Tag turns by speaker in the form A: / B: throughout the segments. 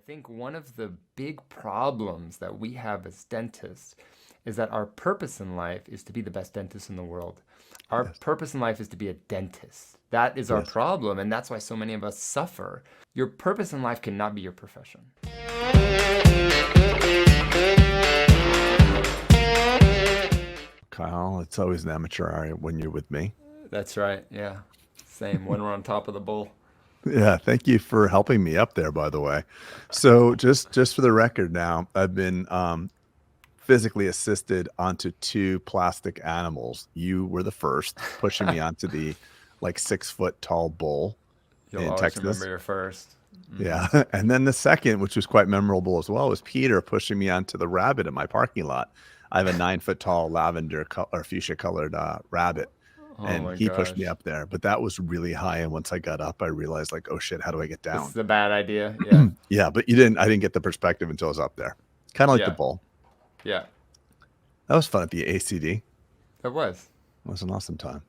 A: think one of the big problems that we have as dentists is that our purpose in life is to be the best dentist in the world. Our
B: Yes.
A: purpose in life is to be a dentist. That is our
B: Yes.
A: problem, and that's why so many of us suffer. Your purpose in life cannot be your profession.
B: Kyle, it's always an amateur hour when you're with me.
A: That's right. Yeah. Same when we're on top of the bull.
B: Yeah, thank you for helping me up there, by the way. So just for the record now, I've been physically assisted onto two plastic animals. You were the first, pushing me onto the like 6 foot tall bull
A: You'll
B: in
A: always remember
B: Texas.
A: your first.
B: Yeah. And then the second, which was quite memorable as well, was Peter pushing me onto the rabbit in my parking lot. I have a 9 foot tall lavender or fuchsia colored rabbit,
A: Oh
B: and
A: my
B: he pushed me
A: gosh.
B: up there. But that was really high. And once I got up, I realized like, oh shit, how do I get
A: This
B: down?
A: is a bad idea. Yeah.
B: Yeah, but I didn't get the perspective until I was up there. Kind of like the
A: Yeah.
B: bull.
A: Yeah.
B: That was fun at the ACD.
A: It was.
B: It was an awesome time.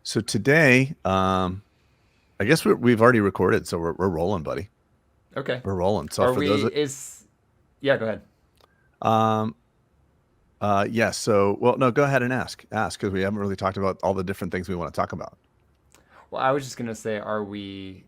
B: So today, I guess we've already recorded, so we're rolling, buddy.
A: Okay.
B: We're rolling. So
A: Are
B: for
A: we,
B: those,
A: yeah, go ahead.
B: um, yeah. So well, no, go ahead and ask because we haven't really talked about all the different things we want to talk about.
A: Well, I was just gonna say, are we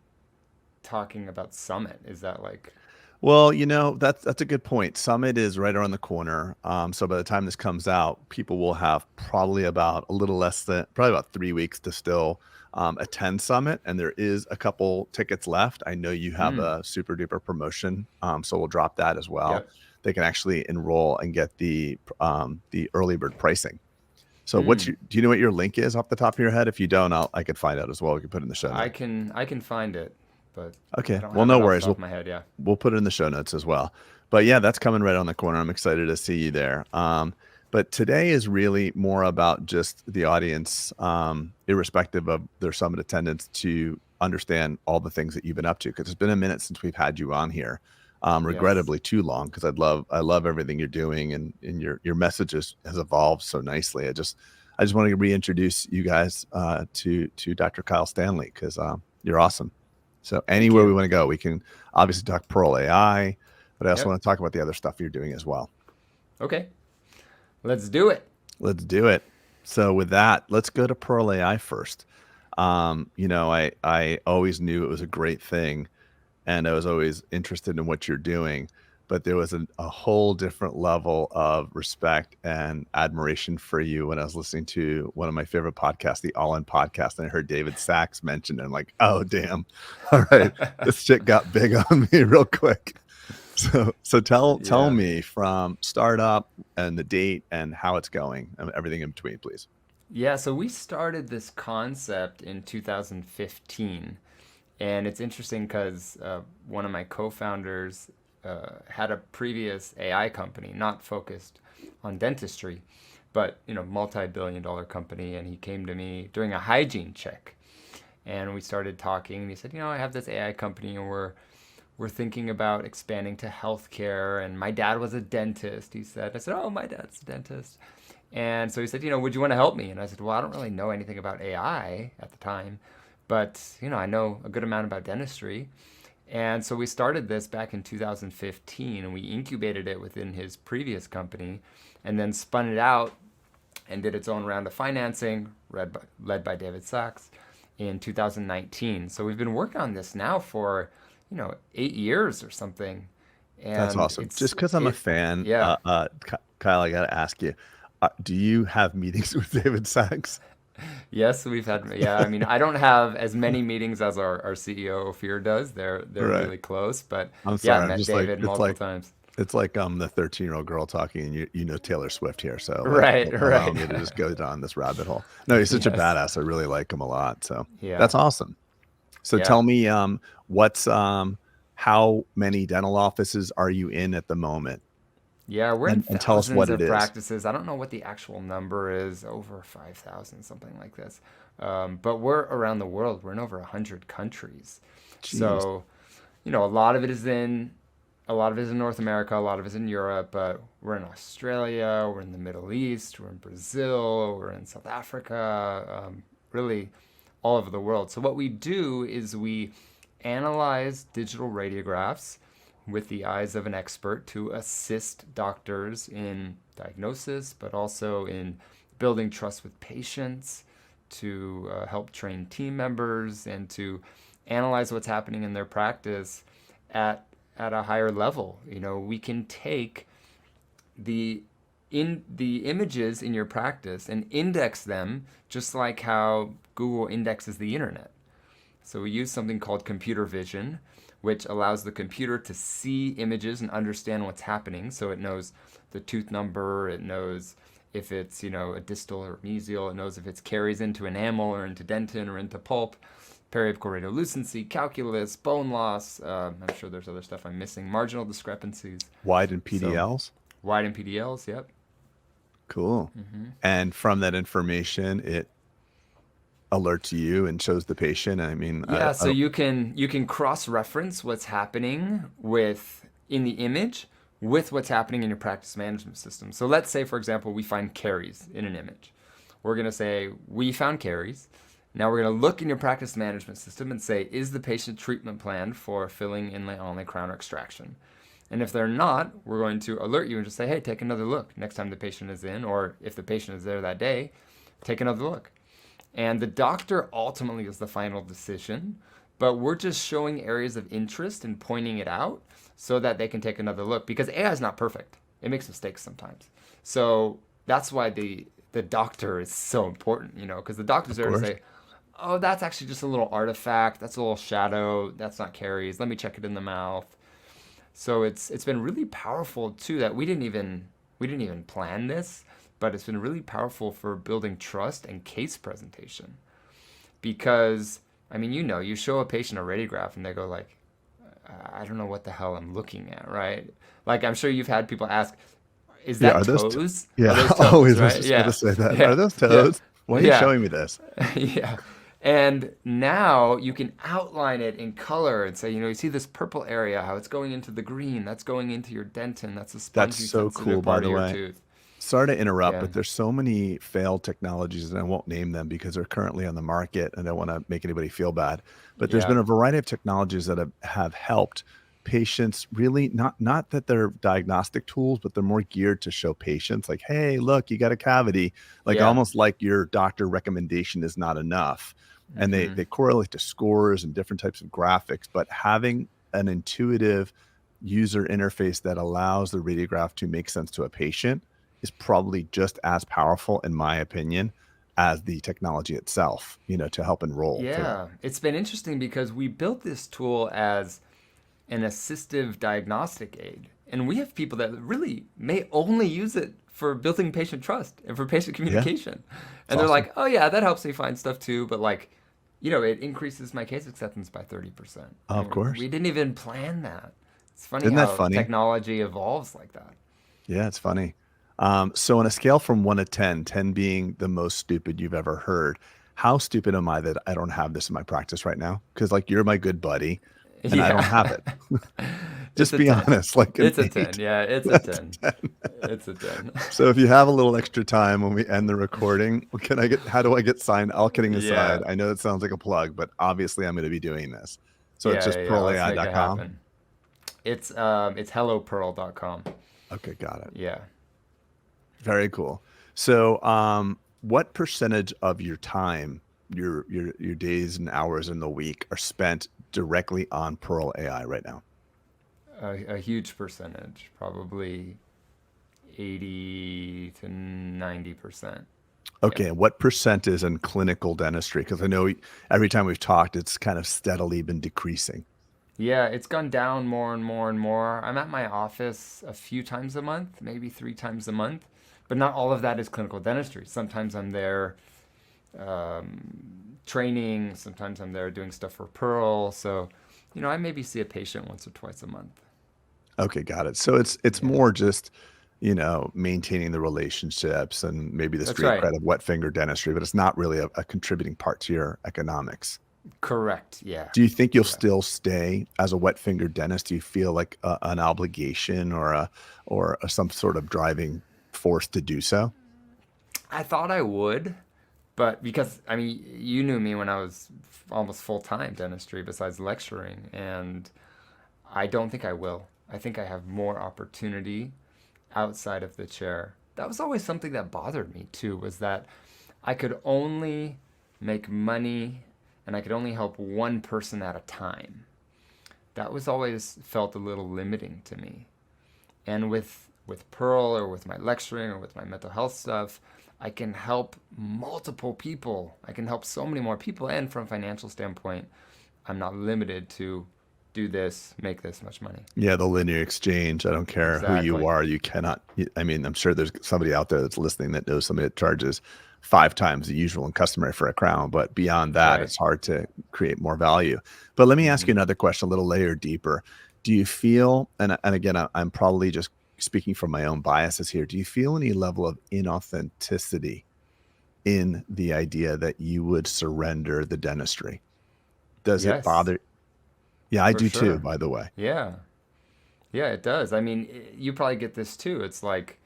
A: talking about Summit? Is that like,
B: Well, that's a good point. Summit is right around the corner. So by the time this comes out, people will have probably about a little less than probably about 3 weeks to still attend Summit, and there is a couple tickets left. I know you have
A: mm,
B: a super duper promotion, so we'll drop that as well.
A: yep,
B: They can actually enroll and get the early bird pricing. So
A: mm,
B: do you know what your link is off the top of your head? If you don't, I could find out as well. We can put it in the show
A: I
B: notes.
A: can I can find it, but I
B: Okay.
A: don't
B: Well,
A: have
B: no
A: it off the
B: worries.
A: top of my head. Yeah.
B: We'll put it in the show notes as well. But yeah, that's coming right on the corner. I'm excited to see you there. But today is really more about just the audience, irrespective of their summit attendance, to understand all the things that you've been up to. Because it's been a minute since we've had you on here.
A: Yes.
B: Regrettably too long, because I love everything you're doing, and your message has evolved so nicely. I just want to reintroduce you guys to Dr. Kyle Stanley, because you're awesome. So
A: Thank
B: anywhere we
A: you.
B: want to go, we can obviously talk Pearl AI, but I also
A: Yep.
B: want to talk about the other stuff you're doing as well.
A: Okay. Let's do it.
B: Let's do it. So with that, let's go to Pearl AI first. I always knew it was a great thing, and I was always interested in what you're doing, but there was a whole different level of respect and admiration for you when I was listening to one of my favorite podcasts, the All In podcast, and I heard David Sachs mentioned, and I'm like, oh damn, all right, this shit got big on me real quick. So tell
A: Yeah.
B: me from startup and the date and how it's going and everything in between, please.
A: Yeah, so we started this concept in 2015. And it's interesting because one of my co-founders had a previous AI company, not focused on dentistry, but multi-billion-dollar company. And he came to me during a hygiene check, and we started talking. And he said, I have this AI company, and we're thinking about expanding to healthcare. And my dad was a dentist. He said, I said, oh, my dad's a dentist. And so he said, would you want to help me? And I said, well, I don't really know anything about AI at the time, but I know a good amount about dentistry. And so we started this back in 2015, and we incubated it within his previous company, and then spun it out and did its own round of financing, led by David Sachs, in 2019. So we've been working on this now for 8 years or something,
B: That's
A: and
B: awesome. Just because I'm a fan,
A: yeah.
B: Kyle, I got to ask you, do you have meetings with David Sachs?
A: Yes, we've had, yeah, I mean, I don't have as many meetings as our CEO Ophir does. They're
B: Right.
A: really close, but
B: I'm
A: yeah, I've
B: sorry. I'm
A: met
B: just like,
A: David multiple times.
B: it's like I'm the 13-year-old girl talking, and you know Taylor Swift here, so like
A: Right,
B: allow
A: right.
B: me to just go down this rabbit hole. No, he's such a
A: Yes.
B: badass. I really like him a lot. So
A: Yeah.
B: that's awesome. So
A: Yeah.
B: tell me, what's how many dental offices are you in at the moment?
A: Yeah, we're in
B: And tell us
A: thousands
B: what it
A: of
B: is.
A: practices. I don't know what the actual number is, over 5,000, something like this. But we're around the world. We're in over 100 countries.
B: Jeez.
A: So, a lot of it is in North America, a lot of it is in Europe, but we're in Australia, we're in the Middle East, we're in Brazil, we're in South Africa, really all over the world. So what we do is we analyze digital radiographs, with the eyes of an expert to assist doctors in diagnosis, but also in building trust with patients, to help train team members, and to analyze what's happening in their practice at a higher level. We can take the images in your practice and index them just like how Google indexes the internet. So we use something called computer vision, which allows the computer to see images and understand what's happening. So it knows the tooth number, it knows if it's, a distal or mesial, it knows if it's caries into enamel or into dentin or into pulp, periapical radiolucency, calculus, bone loss. I'm sure there's other stuff I'm missing. Marginal discrepancies.
B: Wide and PDLs?
A: So, wide and PDLs, yep.
B: Cool. And from that information, it alerts you and shows the patient. I mean,
A: yeah. So you can cross-reference what's happening in the image with what's happening in your practice management system. So let's say, for example, we find caries in an image. We're going to say, we found caries. Now we're going to look in your practice management system and say, is the patient treatment planned for filling, inlay, onlay, crown, or extraction? And if they're not, we're going to alert you and just say, hey, take another look next time the patient is in, or if the patient is there that day, take another look. And the doctor ultimately is the final decision, but we're just showing areas of interest and pointing it out so that they can take another look, because AI is not perfect. It makes mistakes sometimes. So that's why the doctor is so important, because the doctor's there to say, oh, that's actually just a little artifact. That's a little shadow. That's not caries. Let me check it in the mouth. So it's been really powerful too that we didn't even plan this, but it's been really powerful for building trust and case presentation. Because you show a patient a radiograph and they go like, I don't know what the hell I'm looking at, right? Like I'm sure you've had people ask, is that toes?
B: Yeah,
A: are those toes,
B: always
A: right?
B: was just going to say that. Yeah. Are those toes? Yeah. Why are you showing me this?
A: Yeah. And now you can outline it in color and say, you see this purple area, how it's going into the green, that's going into your dentin, that's a spongy
B: That's so cool, by the way.
A: Tooth.
B: Sorry to interrupt, but there's so many failed technologies, and I won't name them because they're currently on the market, and I don't want to make anybody feel bad. But there's been a variety of technologies that have helped patients really, not that they're diagnostic tools, but they're more geared to show patients like, hey, look, you got a cavity, like almost like your doctor recommendation is not enough. And they correlate to scores and different types of graphics, but having an intuitive user interface that allows the radiograph to make sense to a patient is probably just as powerful, in my opinion, as the technology itself, to help enroll.
A: Yeah, it's been interesting because we built this tool as an assistive diagnostic aid. And we have people that really may only use it for building patient trust and for patient communication. And they're like, oh yeah, that helps me find stuff too. But it increases my case acceptance by 30%.
B: Of course.
A: We didn't even plan that. It's funny
B: Isn't that
A: how
B: funny?
A: Technology evolves like that.
B: Yeah, it's funny. So on a scale from 1 to 10, 10 being the most stupid you've ever heard, how stupid am I that I don't have this in my practice right now? Because you're my good buddy and I don't have it. Just be honest.
A: It's a 10. Yeah, it's a 10. It's a 10.
B: So if you have a little extra time when we end the recording, how do I get signed? All kidding aside, I know that sounds like a plug, but obviously I'm going to be doing this. So it's just pearlai.com.
A: It's hellopearl.com.
B: Okay, got it.
A: Yeah.
B: Very cool. So what percentage of your time, your days and hours in the week are spent directly on Pearl AI right now?
A: A huge percentage, probably 80 to 90%.
B: Okay, and what percent is in clinical dentistry? Because I know every time we've talked, it's kind of steadily been decreasing.
A: Yeah, it's gone down more and more and more. I'm at my office a few times a month, maybe 3 times a month, but not all of that is clinical dentistry. Sometimes I'm there training, sometimes I'm there doing stuff for Pearl. So, I maybe see a patient once or twice a month.
B: Okay, got it. So it's more just, maintaining the relationships and maybe the street cred of wet finger dentistry, but it's not really a contributing part to your economics.
A: Correct. Yeah.
B: Do you think you'll still stay as a wet finger dentist? Do you feel like an obligation or some sort of driving force to do so?
A: I thought I would, but because you knew me when I was almost full-time dentistry besides lecturing, and I don't think I will. I think I have more opportunity outside of the chair. That was always something that bothered me too, was that I could only make money and I could only help one person at a time. That was always felt a little limiting to me. And with Pearl or with my lecturing or with my mental health stuff, I can help multiple people. I can help so many more people. And from a financial standpoint, I'm not limited to do this, make this much money.
B: Yeah, the linear exchange. I don't care who you
A: Exactly.
B: are. You cannot, I mean, I'm sure there's somebody out there that's listening that knows somebody that charges 5 times the usual and customary for a crown. But beyond that,
A: Right.
B: it's hard to create more value. But let me ask you
A: Hmm.
B: another question, a little layer deeper. Do you feel, and again, I'm probably just speaking from my own biases here, do you feel any level of inauthenticity in the idea that you would surrender the dentistry? Does it
A: Yes,
B: bother? Yeah, I
A: for
B: do too,
A: sure.
B: by the way.
A: Yeah. Yeah, it does. I mean, you probably get this too. It's like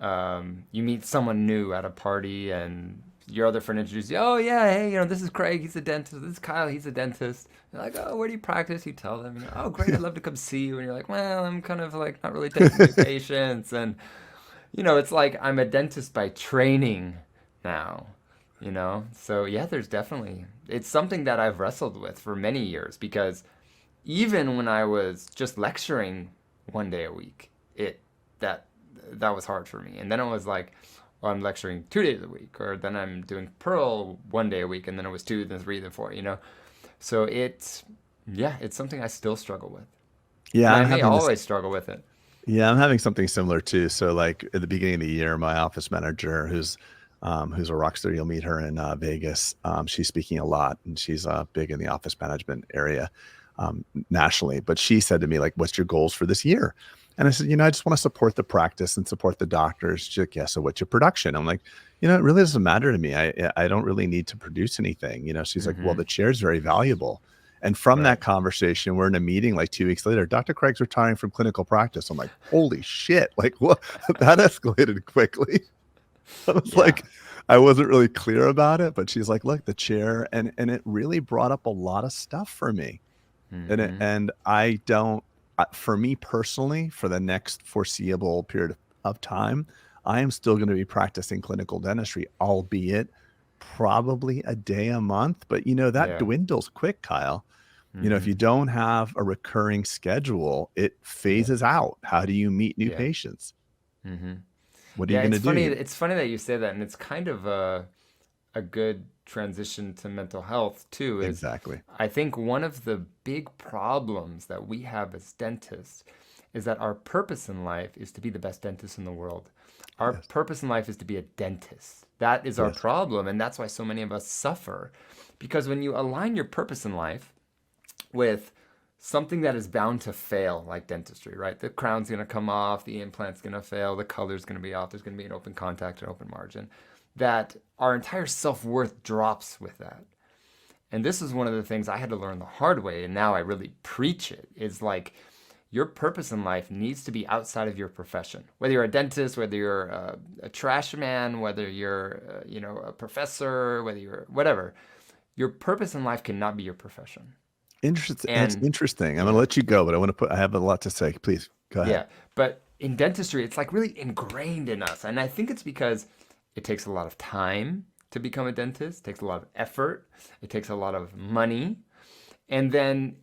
A: you meet someone new at a party and your other friend introduces you, oh yeah, hey, this is Craig, he's a dentist. This is Kyle, he's a dentist. You're like, oh, where do you practice? You tell them, oh great, I'd love to come see you. And you're like, well, I'm kind of like not really taking new patients. And it's like I'm a dentist by training now. So yeah, it's something that I've wrestled with for many years because even when I was just lecturing one day a week, it that that was hard for me. And then it was like, well, I'm lecturing 2 days a week, or then I'm doing Pearl one day a week, and then it was two, then three, then four. So it's something I still struggle with,
B: Yeah,
A: and
B: I'm
A: I may
B: having this.
A: always struggle with it.
B: Yeah, I'm having something similar too. So like at the beginning of the year, my office manager, who's a rock star, you'll meet her in Vegas. She's speaking a lot, and she's big in the office management area nationally. But she said to me, like, "What's your goals for this year?" And I said, I just want to support the practice and support the doctors. She's like, yeah. So what's your production? I'm like, it really doesn't matter to me. I don't really need to produce anything. She's like, well,
A: Hmm.
B: the chair is very valuable. And from that
A: Right.
B: conversation, we're in a meeting like 2 weeks later. Dr. Craig's retiring from clinical practice. I'm like, holy shit. Like, what? That escalated quickly. I was
A: Yeah.
B: like, I wasn't really clear about it, but she's like, look, the chair. And it really brought up a lot of stuff for me.
A: Hmm.
B: And I don't, for me personally, for the next foreseeable period of time, I am still going to be practicing clinical dentistry, albeit probably a day a month. But that
A: Yeah.
B: dwindles quick, Kyle. If you
A: Hmm.
B: don't have a recurring schedule, it
A: Yeah.
B: phases out. How do you meet new
A: Yeah.
B: patients?
A: Hmm.
B: What are you
A: Yeah.
B: going
A: It's
B: to
A: funny.
B: do?
A: It's funny that you say that, and it's kind of a good transition to mental health too. Is
B: Exactly.
A: I think one of the big problems that we have as dentists is that our purpose in life is to be the best dentist in the world. Our
B: Yes.
A: purpose in life is to be a dentist. That is our
B: Yes.
A: problem, and that's why so many of us suffer. Because when you align your purpose in life with something that is bound to fail, like dentistry, right? The crown's going to come off, the implant's going to fail, the color's going to be off, there's going to be an open contact or open margin. That our entire self worth drops with that. And this is one of the things I had to learn the hard way, and now I really preach it. Is like your purpose in life needs to be outside of your profession. Whether you're a dentist, whether you're a trash man, whether you're a professor, whether you're whatever, your purpose in life cannot be your profession.
B: Interesting. That's
A: And
B: interesting. I'm going to
A: yeah,
B: let you go, but I have a lot to say. Please go ahead.
A: yeah. But in dentistry, it's like really ingrained in us. And I think it's because it takes a lot of time to become a dentist, it takes a lot of effort, it takes a lot of money. And then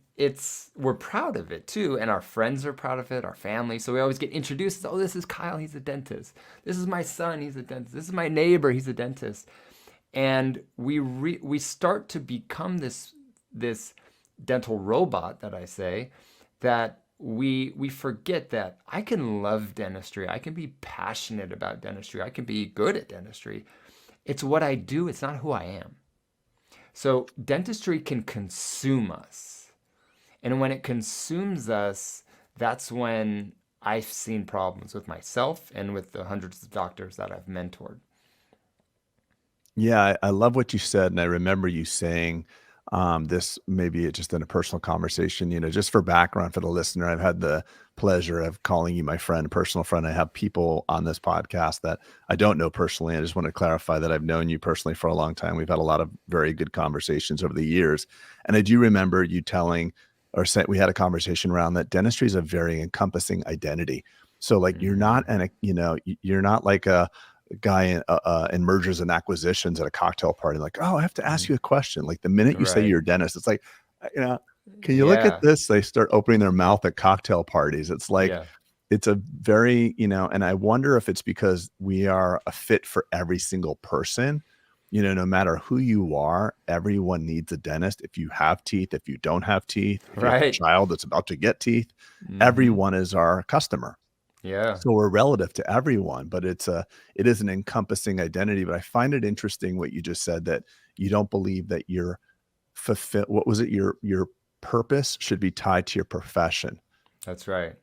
A: we're proud of it too. And our friends are proud of it, our family. So we always get introduced. Oh, this is Kyle, he's a dentist. This is my son, he's a dentist. This is my neighbor, he's a dentist. And we start to become this dental robot that I say, that we forget that I can love dentistry. I can be passionate about dentistry. I can be good at dentistry. It's what I do, it's not who I am. So dentistry can consume us. And when it consumes us, that's when I've seen problems with myself and with the hundreds of doctors that I've mentored.
B: Yeah, I love what you said, and I remember you saying this maybe just in a personal conversation. Just for background for the listener, I've had the pleasure of calling you my friend, personal friend. I have people on this podcast that I don't know personally. I just want to clarify that I've known you personally for a long time. We've had a lot of very good conversations over the years, and I do remember you telling or we had a conversation around that dentistry is a very encompassing identity. So like you're not you're not like a guy in mergers and acquisitions at a cocktail party, like, oh, I have to ask
A: Mhm.
B: you a question. Like the minute you say
A: Right.
B: you're a dentist, it's like, you know, can you look at
A: Yeah.
B: this? They start opening their mouth at cocktail parties. It's like,
A: Yeah.
B: it's a very, and I wonder if it's because we are a fit for every single person. No matter who you are, everyone needs a dentist. If you have teeth, if you don't have teeth, if you have a
A: Right.
B: child that's about to get teeth,
A: Hmm.
B: everyone is our customer.
A: Yeah.
B: So we're relative to everyone, but it is an encompassing identity. But I find it interesting what you just said, that you don't believe that your what was it? Your purpose should be tied to your profession.
A: That's right.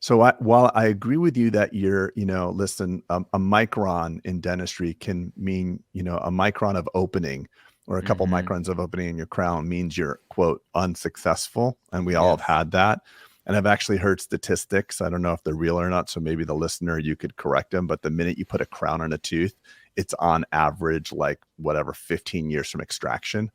B: So while I agree with you that listen, a micron in dentistry can mean, a micron of opening or a couple
A: Hmm.
B: microns of opening in your crown means you're, quote, unsuccessful. And we all have
A: Yes.
B: had that. And I've actually heard statistics. I don't know if they're real or not. So maybe the listener, you could correct them. But the minute you put a crown on a tooth, it's on average, like whatever, 15 years from extraction.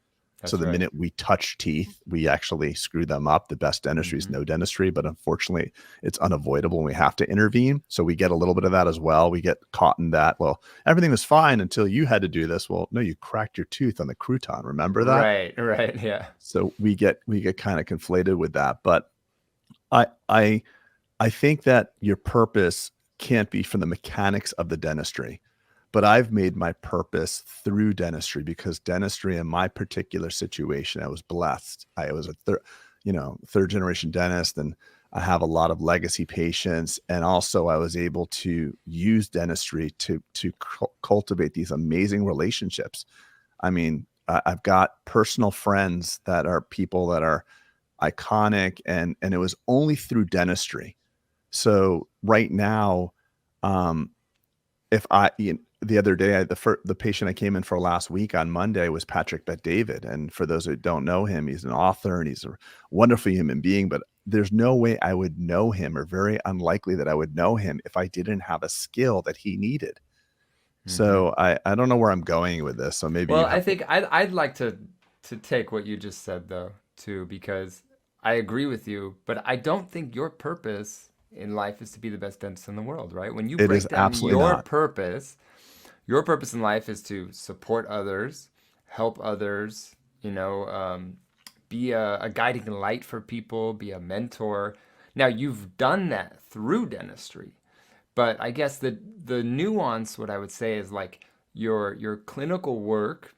B: So
A: That's
B: the
A: right.
B: minute we touch teeth, we actually screw them up. The best dentistry is
A: Hmm.
B: no dentistry, but unfortunately, it's unavoidable and we have to intervene. So we get a little bit of that as well. We get caught in that. Well, everything was fine until you had to do this. Well, no, you cracked your tooth on the crouton. Remember that?
A: Right. Right. Yeah.
B: So we get kind of conflated with that. But I I I think that your purpose can't be from the mechanics of the dentistry, but I've made my purpose through dentistry, because dentistry in my particular situation, I was blessed. I was a third generation dentist, and I have a lot of legacy patients. And also I was able to use dentistry to cultivate these amazing relationships. I mean, I've got personal friends that are people that are iconic, and it was only through dentistry. So right now, um, if the other day, the patient I came in for last week on Monday was Patrick Bet David. And for those who don't know him, he's an author and he's a wonderful human being, but there's no way I would know him, or very unlikely that I would know him, if I didn't have a skill that he needed.
A: Hmm.
B: So I don't know where I'm going with this. So maybe
A: Well,
B: you
A: I
B: have to.
A: think I'd like to take what you just said though too, because I agree with you, but I don't think your purpose in life is to be the best dentist in the world, right? When you
B: It is
A: break down
B: absolutely not.
A: your purpose in life is to support others, help others, be a guiding light for people, be a mentor. Now, you've done that through dentistry, but I guess the nuance, what I would say is like your clinical work,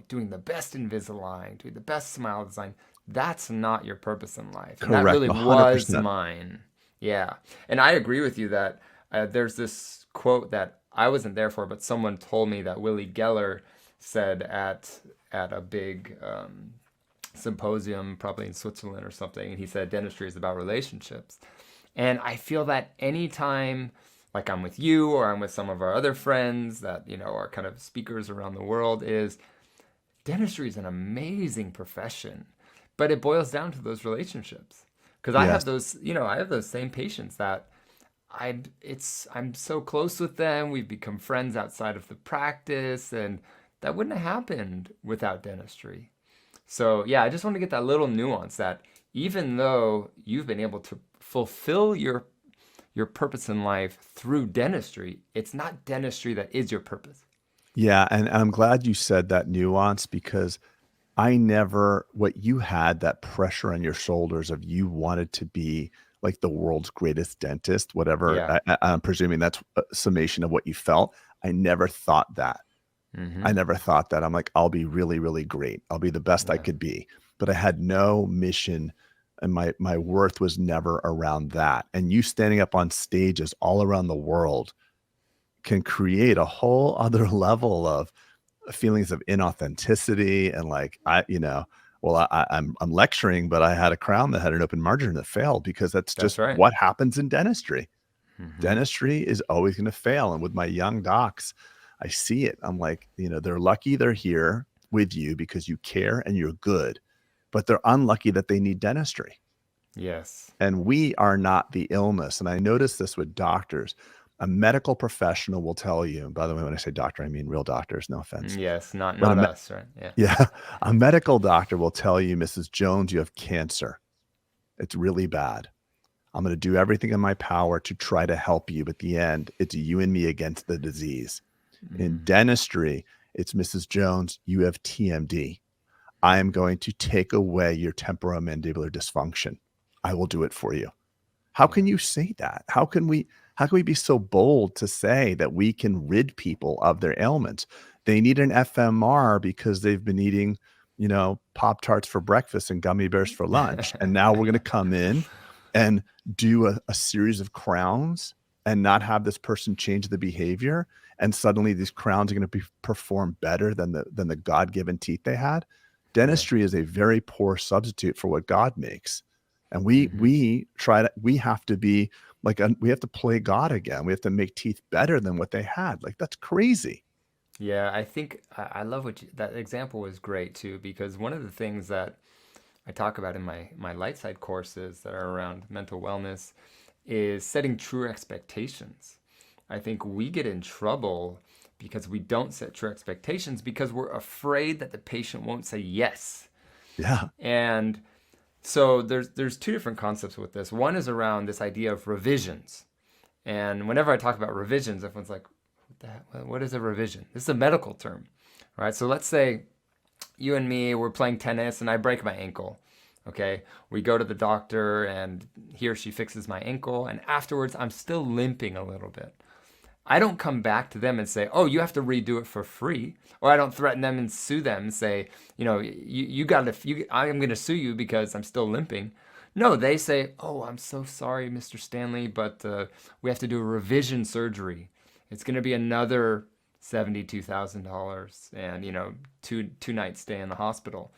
A: doing the best Invisalign, doing the best smile design, that's not your purpose in life. And that
B: Correct.
A: really was
B: 100%.
A: mine. Yeah. And I agree with you that there's this quote that I wasn't there for, but someone told me that Willie Geller said at a big symposium, probably in Switzerland or something, and he said dentistry is about relationships. And I feel that anytime, like I'm with you or I'm with some of our other friends that are kind of speakers around the world, is dentistry is an amazing profession, but it boils down to those relationships. Because I have
B: Yes.
A: those, I have those same patients that I'm so close with them. We've become friends outside of the practice, and that wouldn't have happened without dentistry. So yeah, I just want to get that little nuance that even though you've been able to fulfill your purpose in life through dentistry, it's not dentistry that is your purpose.
B: Yeah, and I'm glad you said that nuance, because what you had, that pressure on your shoulders of you wanted to be like the world's greatest dentist, whatever.
A: Yeah.
B: I'm presuming that's a summation of what you felt. I never thought that. I
A: Mm-hmm.
B: never thought that. I'm like, I'll be really, really great. I'll be the best I
A: Yeah.
B: could be. But I had no mission, and my worth was never around that. And you standing up on stages all around the world can create a whole other level of feelings of inauthenticity, and like, well, I'm lecturing, but I had a crown that had an open margin that failed, because that's
A: That's
B: just
A: right.
B: what happens in dentistry.
A: Mm-hmm.
B: Dentistry is always going to fail. And with my young docs, I see it. I'm like, they're lucky they're here with you because you care and you're good, but they're unlucky that they need dentistry.
A: Yes.
B: And we are not the illness. And I notice this with doctors. A medical professional will tell you, and by the way, when I say doctor, I mean real doctors, no offense.
A: Yes. Not
B: But
A: not us, right? Yeah.
B: yeah, a medical doctor will tell you, Mrs. Jones, you have cancer. It's really bad. I'm going to do everything in my power to try to help you. But at the end, it's you and me against the disease. In
A: Mm,
B: dentistry, it's Mrs. Jones, you have TMD. I am going to take away your temporomandibular dysfunction. I will do it for you. How
A: yeah.
B: can you say that? How can we be so bold to say that we can rid people of their ailments? They need an FMR because they've been eating, Pop Tarts for breakfast and gummy bears for lunch. And now we're going to come in and do a series of crowns and not have this person change the behavior. And suddenly these crowns are going to perform better than the God-given teeth they had.
A: Yeah.
B: Dentistry is a very poor substitute for what God makes. And
A: Hmm.
B: we have to be like, we have to play God again. We have to make teeth better than what they had. Like, that's crazy.
A: Yeah, I think I love that example was great too, because one of the things that I talk about in my Lightside courses that are around mental wellness is setting true expectations. I think we get in trouble because we don't set true expectations because we're afraid that the patient won't say yes.
B: Yeah.
A: And so there's two different concepts with this. One is around this idea of revisions. And whenever I talk about revisions, everyone's like, what is a revision? This is a medical term, right? So let's say you and me, we're playing tennis and I break my ankle. Okay. We go to the doctor and he or she fixes my ankle. And afterwards, I'm still limping a little bit. I don't come back to them and say, oh, you have to redo it for free. Or I don't threaten them and sue them and say, you got to, I am going to sue you because I'm still limping. No, they say, oh, I'm so sorry, Mr. Stanley, but we have to do a revision surgery. It's going to be another $72,000 and, two nights stay in the hospital.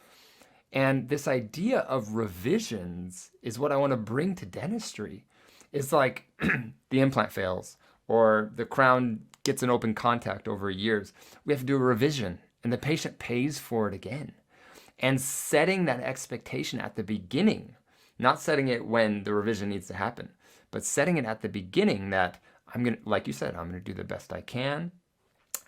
A: And this idea of revisions is what I want to bring to dentistry. It's like the implant fails or the crown gets an open contact over years. We have to do a revision and the patient pays for it again. And setting that expectation at the beginning, not setting it when the revision needs to happen, but setting it at the beginning that I'm going to, like you said, I'm going to do the best I can.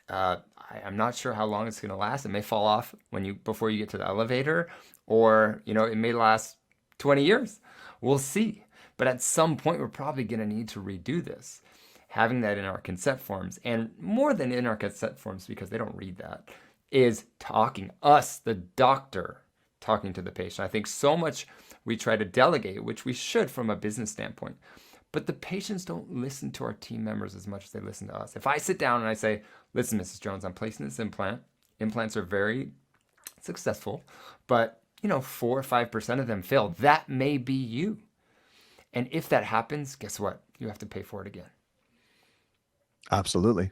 A: I'm not sure how long it's going to last. It may fall off before you get to the elevator, or it may last 20 years. We'll see. But at some point, we're probably going to need to redo this. Having that in our consent forms, and more than in our consent forms because they don't read that, is the doctor, talking to the patient. I think so much we try to delegate, which we should from a business standpoint. But the patients don't listen to our team members as much as they listen to us. If I sit down and I say, listen, Mrs. Jones, I'm placing this implant. Implants are very successful, but 4 or 5% of them fail. That may be you. And if that happens, guess what? You have to pay for it again.
B: Absolutely.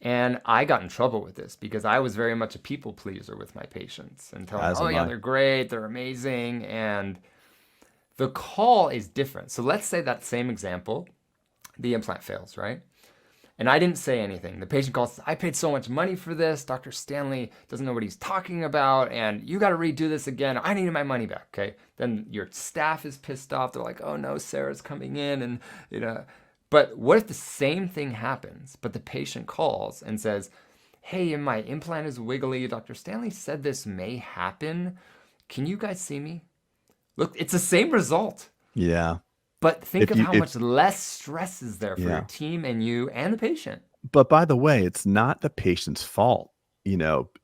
A: And I got in trouble with this because I was very much a people pleaser with my patients and telling them,
B: As
A: oh
B: am
A: yeah,
B: I.
A: they're great, they're amazing. And the call is different. So let's say that same example, the implant fails, right? And I didn't say anything. The patient calls, I paid so much money for this. Dr. Stanley doesn't know what he's talking about. And you got to redo this again. I need my money back. Okay. Then your staff is pissed off. They're like, oh no, Sarah's coming in. And, but what if the same thing happens, but the patient calls and says, hey, my implant is wiggly. Dr. Stanley said this may happen. Can you guys see me? Look, it's the same result.
B: Yeah.
A: But think
B: If
A: of
B: you,
A: how
B: if,
A: much less stress is there for your
B: yeah.
A: team and you and the patient.
B: But by the way, it's not the patient's fault.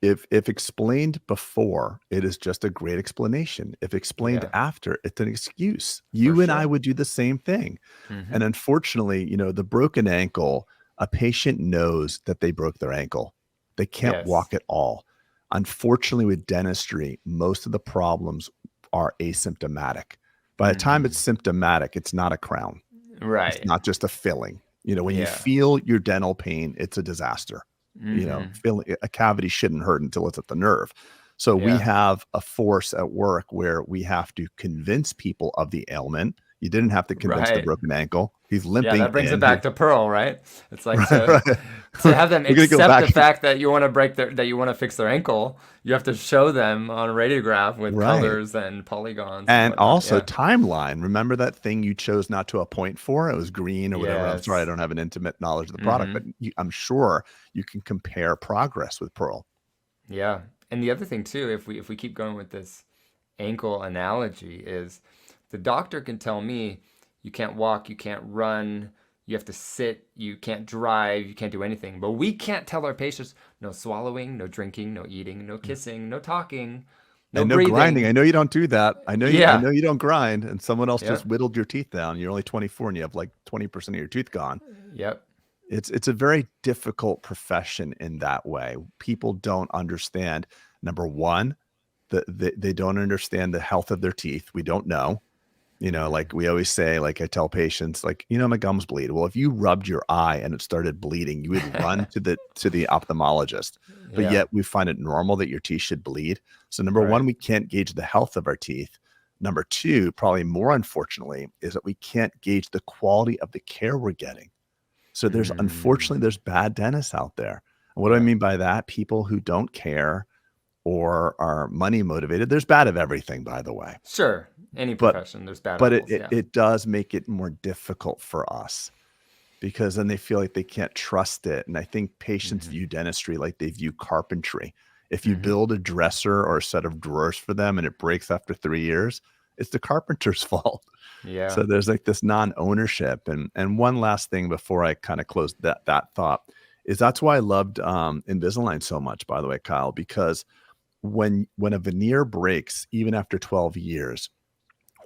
B: If explained before, it is just a great explanation. If explained
A: Yeah,
B: after, it's an excuse.
A: for
B: You and I
A: sure.
B: would do the same thing.
A: Hmm.
B: And unfortunately, the broken ankle, a patient knows that they broke their ankle. They can't
A: Yes.
B: walk at all. Unfortunately, with dentistry, most of the problems are asymptomatic. By the time it's
A: Hmm.
B: symptomatic, it's not a crown. It's
A: Right.
B: not just a filling. When you
A: Yeah.
B: feel your dental pain, it's a disaster.
A: Hmm.
B: Feeling a cavity shouldn't hurt until it's at the nerve. So we
A: Yeah.
B: have a force at work where we have to convince people of the ailment. You didn't have to convince the
A: Right.
B: broken ankle. He's
A: Yeah,
B: limping
A: that brings it
B: in.
A: back to Pearl, right? It's like
B: Right, right.
A: to have them
B: We're gonna go
A: accept
B: back.
A: the fact that you want to that you want to fix their ankle. You have to show them on a radiograph with
B: Right.
A: colors and polygons and
B: And
A: whatnot.
B: also
A: Yeah.
B: timeline. Remember that thing you chose not to appoint for? It was green or whatever. I'm sorry, I
A: Yes.
B: don't have an intimate knowledge of the product, but
A: Hmm.
B: I'm sure you can compare progress with Pearl.
A: Yeah. And the other thing too, if we keep going with this ankle analogy, is The doctor can tell me you can't walk, you can't run, you have to sit, you can't drive, you can't do anything. But we can't tell our patients no swallowing, no drinking, no eating, no kissing, no talking, no
B: And no grinding.
A: breathing.
B: I know you don't do that. I
A: Yeah.
B: know you don't grind, and someone else just
A: Yep.
B: whittled your teeth down. You're only 24 and you have like 20% of your tooth gone.
A: Yep.
B: It's a very difficult profession in that way. People don't understand, number one, they don't understand the health of their teeth. We don't know. Like we always say, like I tell patients, like, my gums bleed. Well, if you rubbed your eye and it started bleeding, you would run to the ophthalmologist. But
A: Yeah.
B: yet we find it normal that your teeth should bleed. So number
A: Right.
B: one, we can't gauge the health of our teeth. Number two, probably more unfortunately, is that we can't gauge the quality of the care we're getting. So
A: Mm.
B: unfortunately, there's bad dentists out there. And what do I
A: Yeah.
B: mean by that? People who don't care or are money motivated. There's bad of everything, by the way.
A: Sure. Any
B: But
A: profession, there's bad
B: but it
A: apples.
B: it
A: Yeah.
B: it does make it more difficult for us because then they feel like they can't trust it. And I think patients
A: Hmm.
B: view dentistry like they view carpentry. If you
A: Hmm.
B: build a dresser or a set of drawers for them and it breaks after 3 years, it's the carpenter's fault.
A: Yeah.
B: So there's like this non-ownership. And one last thing before I kind of close that thought is that's why I loved Invisalign so much, by the way, Kyle, because when a veneer breaks, even after 12 years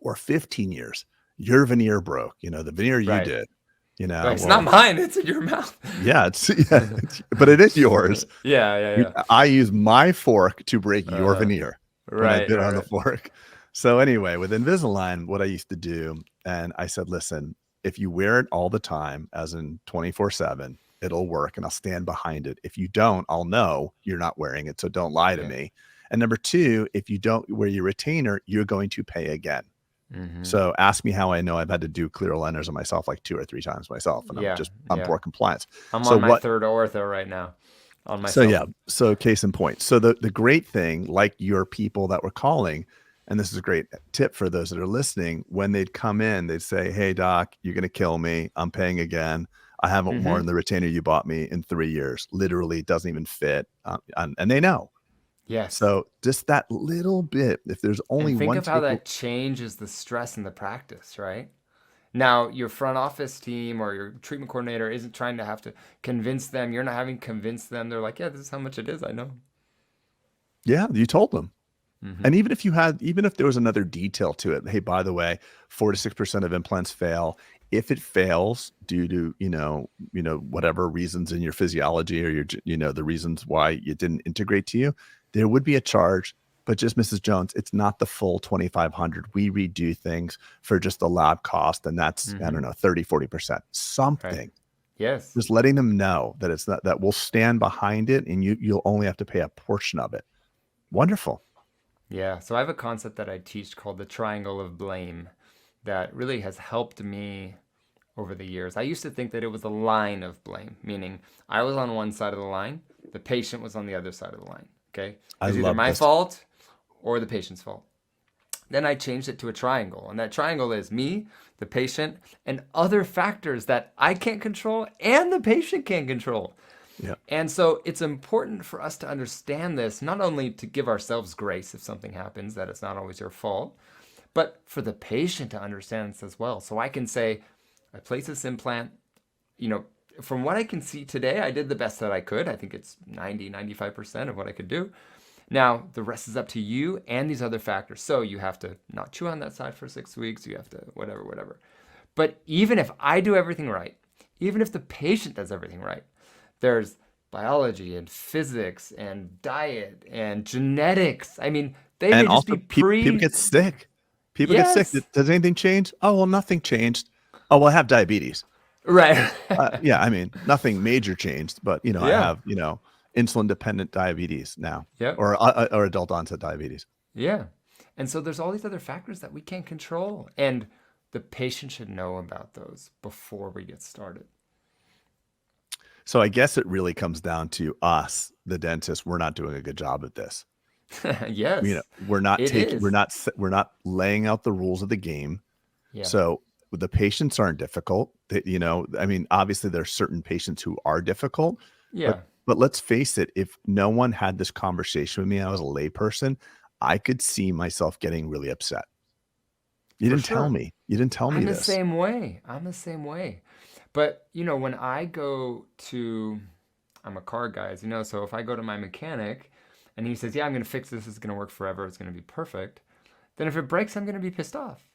B: or 15 years, your veneer broke, the veneer you
A: Right.
B: did,
A: Right. It's not
B: well,
A: mine. It's in your mouth.
B: yeah, but it is yours.
A: Yeah. Yeah. Yeah.
B: I use my fork to break your
A: Uh-huh.
B: veneer when I
A: Right.
B: bit
A: Right.
B: on the
A: Right.
B: fork. So anyway, with Invisalign, what I used to do, and I said, listen, if you wear it all the time, as in 24/7, it'll work and I'll stand behind it. If you don't, I'll know you're not wearing it. So don't lie to
A: Yeah.
B: me. And number two, if you don't wear your retainer, you're going to pay again.
A: Hmm.
B: So ask me how I know. I've had to do clear aligners on myself like 2 or 3 times myself, and
A: Yeah.
B: I'm
A: Yeah.
B: poor compliance.
A: I'm
B: So
A: on my
B: what
A: third ortho right now on
B: so
A: myself.
B: yeah, so case in point. So the great thing, like your people that were calling, and this is a great tip for those that are listening, when they'd come in, they'd say, "Hey doc, you're gonna kill me. I'm paying again. I haven't worn
A: Hmm.
B: the retainer you bought me in 3 years. Literally doesn't even fit." And they know.
A: Yes.
B: So just that little bit, if there's
A: And
B: only
A: think
B: one
A: of how
B: take.
A: that changes the stress in the practice, right? Now, your front office team or your treatment coordinator isn't trying to have to convince them. You're not having to convince them. They're like, yeah, this is how much it is. I know.
B: Yeah, you told them.
A: Hmm.
B: And even if there was another detail to it, hey, by the way, 4 to 6% of implants fail. If it fails due to, whatever reasons in your physiology or the reasons why it didn't integrate to you, there would be a charge. But just Mrs. Jones, it's not the full 2,500. We redo things for just the lab cost. And that's, I
A: Hmm.
B: don't know, 30, 40%,
A: Right.
B: something.
A: Yes.
B: Just letting them know that it's not that we'll stand behind it and you'll only have to pay a portion of it. Wonderful.
A: Yeah. So I have a concept that I teach called the triangle of blame that really has helped me over the years. I used to think that it was a line of blame, meaning I was on one side of the line, the patient was on the other side of the line. Okay. It
B: I
A: was either
B: love
A: my
B: this.
A: fault or the patient's fault. Then I changed it to a triangle, and that triangle is me, the patient, and other factors that I can't control and the patient can't control.
B: Yeah.
A: And so it's important for us to understand this, not only to give ourselves grace if something happens, that it's not always your fault, but for the patient to understand this as well. So I can say, I place this implant, you know, from what I can see today, I did the best that I could. I think it's 95% of what I could do. Now, the rest is up to you and these other factors. So you have to not chew on that side for 6 weeks. You have to whatever, whatever. But even if I do everything right, even if the patient does everything right, there's biology and physics and diet and genetics. I mean, they may
B: And
A: just
B: also
A: be
B: people get sick. People get sick.
A: yes,
B: Does anything change? Oh, well, nothing changed. Oh, well, I have diabetes.
A: right.
B: Yeah, I mean, nothing major changed, but I
A: Yeah.
B: have, insulin dependent diabetes now,
A: Yep.
B: or adult onset diabetes.
A: Yeah. And so there's all these other factors that we can't control. And the patient should know about those before we get started.
B: So I guess it really comes down to us, the dentists. We're not doing a good job at this.
A: Yes,
B: We're not
A: it
B: taking,
A: is.
B: we're not laying out the rules of the game.
A: Yeah.
B: So the patients aren't difficult. I mean, obviously there are certain patients who are difficult, but
A: Yeah.
B: let's face it, if no one had this conversation with me, I was a layperson, I could see myself getting really upset. You
A: for
B: didn't tell
A: sure.
B: me. You didn't tell me
A: I'm the
B: this.
A: same way. I'm the same way. But, when I go to, I'm a car guy, as you know, so if I go to my mechanic and he says, yeah, I'm going to fix this, it's going to work forever, it's going to be perfect, then if it breaks, I'm going to be pissed off.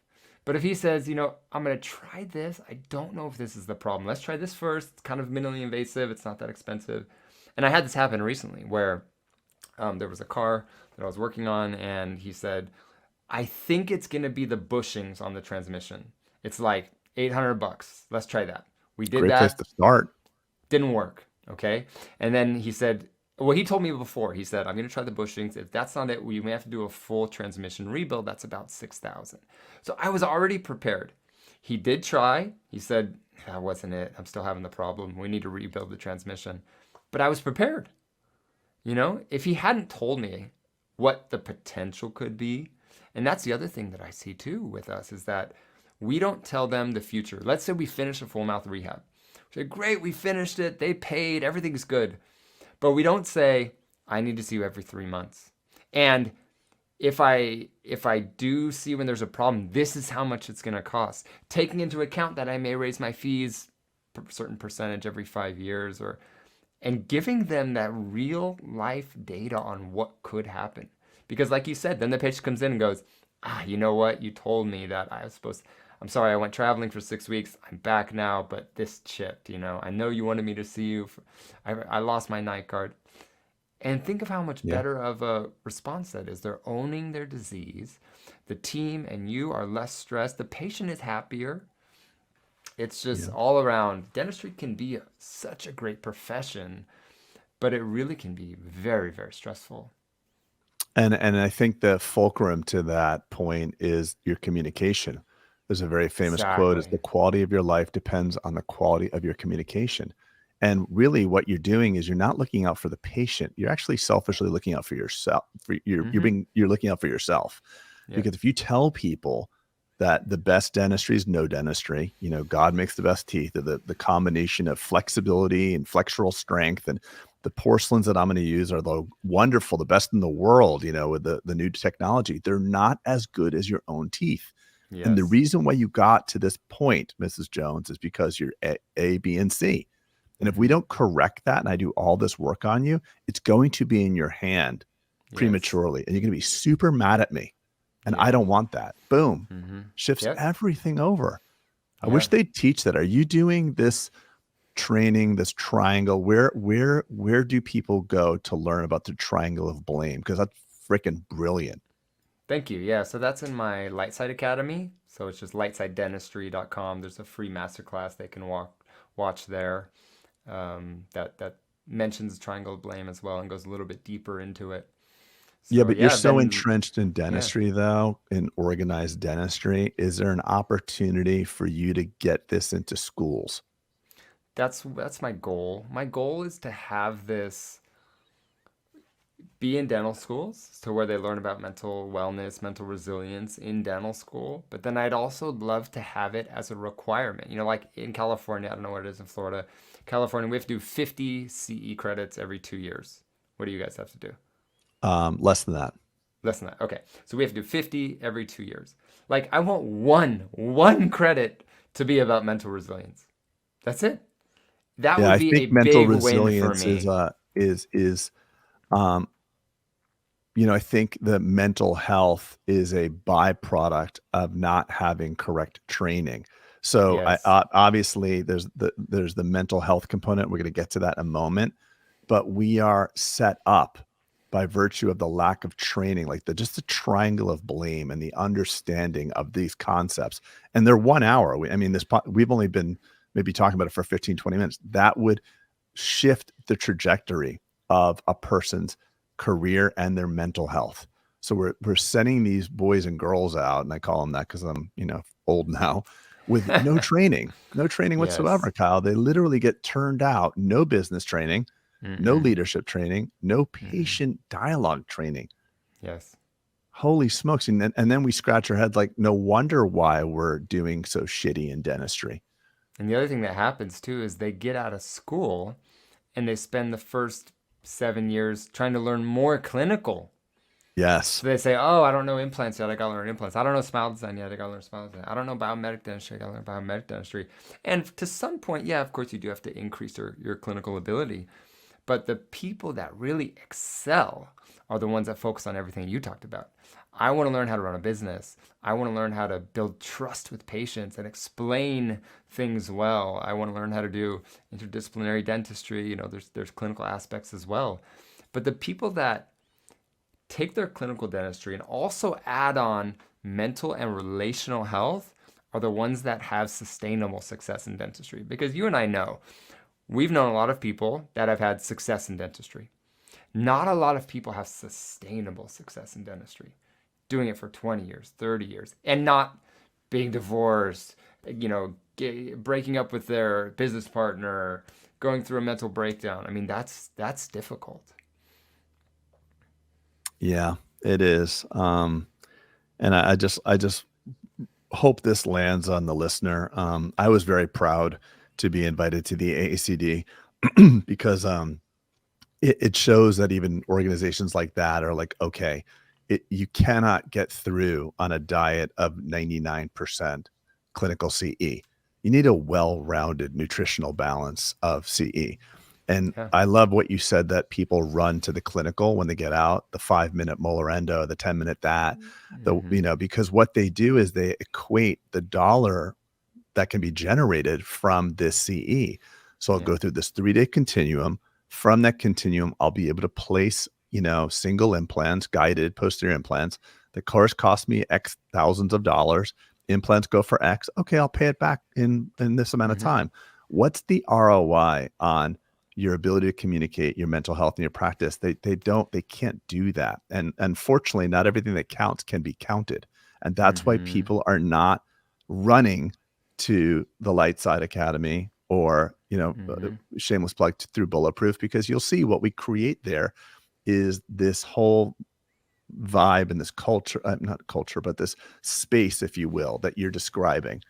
A: But if he says, I'm going to try this, I don't know if this is the problem. Let's try this first. It's kind of minimally invasive, it's not that expensive. And I had this happen recently where there was a car that I was working on, and he said, I think it's going to be the bushings on the transmission. It's like $800. Let's try that. We did
B: Great place
A: that.
B: to start.
A: Didn't work. Okay. And then he said, well, he told me before, he said, I'm going to try the bushings. If that's not it, we may have to do a full transmission rebuild. That's about 6,000. So I was already prepared. He did try. He said, that wasn't it. I'm still having the problem. We need to rebuild the transmission. But I was prepared. If he hadn't told me what the potential could be, and that's the other thing that I see too with us is that we don't tell them the future. Let's say we finish a full mouth rehab. We say, great, we finished it. They paid. Everything's good. But we don't say, I need to see you every 3 months. And if I do see when there's a problem, this is how much it's going to cost. Taking into account that I may raise my fees a certain percentage every 5 years, and giving them that real life data on what could happen. Because like you said, then the patient comes in and goes, you know what? You told me that I'm sorry, I went traveling for 6 weeks. I'm back now, but this chipped, I know you wanted me to see you. I lost my night guard. And think of how much
B: Yeah.
A: better of a response that is. They're owning their disease. The team and you are less stressed. The patient is happier. It's just
B: Yeah.
A: all around. Dentistry can be such a great profession, but it really can be very, very stressful.
B: And I think the fulcrum to that point is your communication. There's a very famous quote is
A: Exactly.
B: the quality of your life depends on the quality of your communication. And really what you're doing is you're not looking out for the patient. You're actually selfishly looking out for yourself.
A: Mm-hmm.
B: You're looking out for yourself.
A: Yep.
B: Because if you tell people that the best dentistry is no dentistry, God makes the best teeth, the combination of flexibility and flexural strength, and the porcelains that I'm going to use are the wonderful, the best in the world, with the new technology. They're not as good as your own teeth. And the
A: Yes.
B: reason why you got to this point, Mrs. Jones, is because you're A, B, and C. And if we
A: Mm-hmm.
B: don't correct that and I do all this work on you, it's going to be in your hand
A: Yes.
B: prematurely. And you're going to be super mad at me. And I
A: Yep.
B: don't want that. Boom.
A: Mm-hmm.
B: Shifts
A: Yep.
B: everything over. I wish
A: Yep.
B: they'd teach that. Are you doing this training, this triangle? Where do people go to learn about the triangle of blame? Because that's freaking brilliant.
A: Thank you. Yeah. So that's in my Lightside Academy. So it's just lightsidedentistry.com. There's a free masterclass they can watch there. That mentions triangle of blame as well and goes a little bit deeper into it.
B: Yeah,
A: So
B: but you're
A: yeah,
B: so
A: then
B: entrenched in
A: yeah.
B: dentistry, though, in organized dentistry. Is there an opportunity for you to get this into schools?
A: That's my goal. My goal is to have this be in dental schools, to where they learn about mental wellness, mental resilience in dental school. But then I'd also love to have it as a requirement. Like in California, I don't know what it is in Florida. California, we have to do 50 CE credits every 2 years. What do you guys have to do?
B: Less than that.
A: Less than that. Okay. So we have to do 50 every 2 years. Like I want one credit to be about mental resilience. That's it. That
B: Yeah,
A: would
B: I
A: be a
B: think mental
A: big win for
B: resilience
A: me.
B: is um, I think that mental health is a byproduct of not having correct training. So
A: Yes.
B: obviously there's the mental health component. We're going to get to that in a moment, but we are set up by virtue of the lack of training, like just the triangle of blame and the understanding of these concepts. And they're 1 hour. We've only been maybe talking about it for 15, 20 minutes. That would shift the trajectory of a person's career and their mental health. So we're sending these boys and girls out, and I call them that because I'm old now, with no training
A: Yes.
B: whatsoever, Kyle. They literally get turned out, no business training, no
A: Mm-mm.
B: leadership training, no
A: Mm-mm.
B: patient dialogue training.
A: Yes.
B: Holy smokes. And then we scratch our heads like, no wonder why we're doing so shitty in dentistry.
A: And the other thing that happens too is they get out of school and they spend the first 7 years trying to learn more clinical.
B: Yes.
A: So they say, oh, I don't know implants yet. I got to learn implants. I don't know smile design yet. I got to learn smile design. I don't know biomedic dentistry. I got to learn biomedic dentistry. And to some point, yeah, of course, you do have to increase your clinical ability. But the people that really excel are the ones that focus on everything you talked about. I want to learn how to run a business. I want to learn how to build trust with patients and explain things well. I want to learn how to do interdisciplinary dentistry. There's clinical aspects as well. But the people that take their clinical dentistry and also add on mental and relational health are the ones that have sustainable success in dentistry. Because you and I know, we've known a lot of people that have had success in dentistry. Not a lot of people have sustainable success in dentistry, doing it for 20 years, 30 years, and not being divorced, breaking up with their business partner, going through a mental breakdown. I mean, that's difficult.
B: Yeah, it is. And I just hope this lands on the listener. I was very proud to be invited to the AACD because it shows that even organizations like that are like, okay, you cannot get through on a diet of 99% clinical CE. You need a well-rounded nutritional balance of CE. And
A: Yeah.
B: I love what you said, that people run to the clinical when they get out, the 5-minute molar endo, the 10-minute that,
A: Mm-hmm.
B: because what they do is they equate the dollar that can be generated from this CE. So I'll
A: Yeah.
B: go through this 3-day continuum. From that continuum, I'll be able to place, single implants, guided posterior implants. The course cost me X thousands of dollars. Implants go for X. Okay, I'll pay it back in this amount of
A: Mm-hmm.
B: time. What's the ROI on your ability to communicate your mental health in your practice? They can't do that. And unfortunately, not everything that counts can be counted. And that's why
A: Mm-hmm.
B: people are not running to the Lightside Academy, or
A: Mm-hmm.
B: shameless plug through Bulletproof, because you'll see what we create there is this whole vibe and this culture, not culture, but this space, if you will, that you're describing.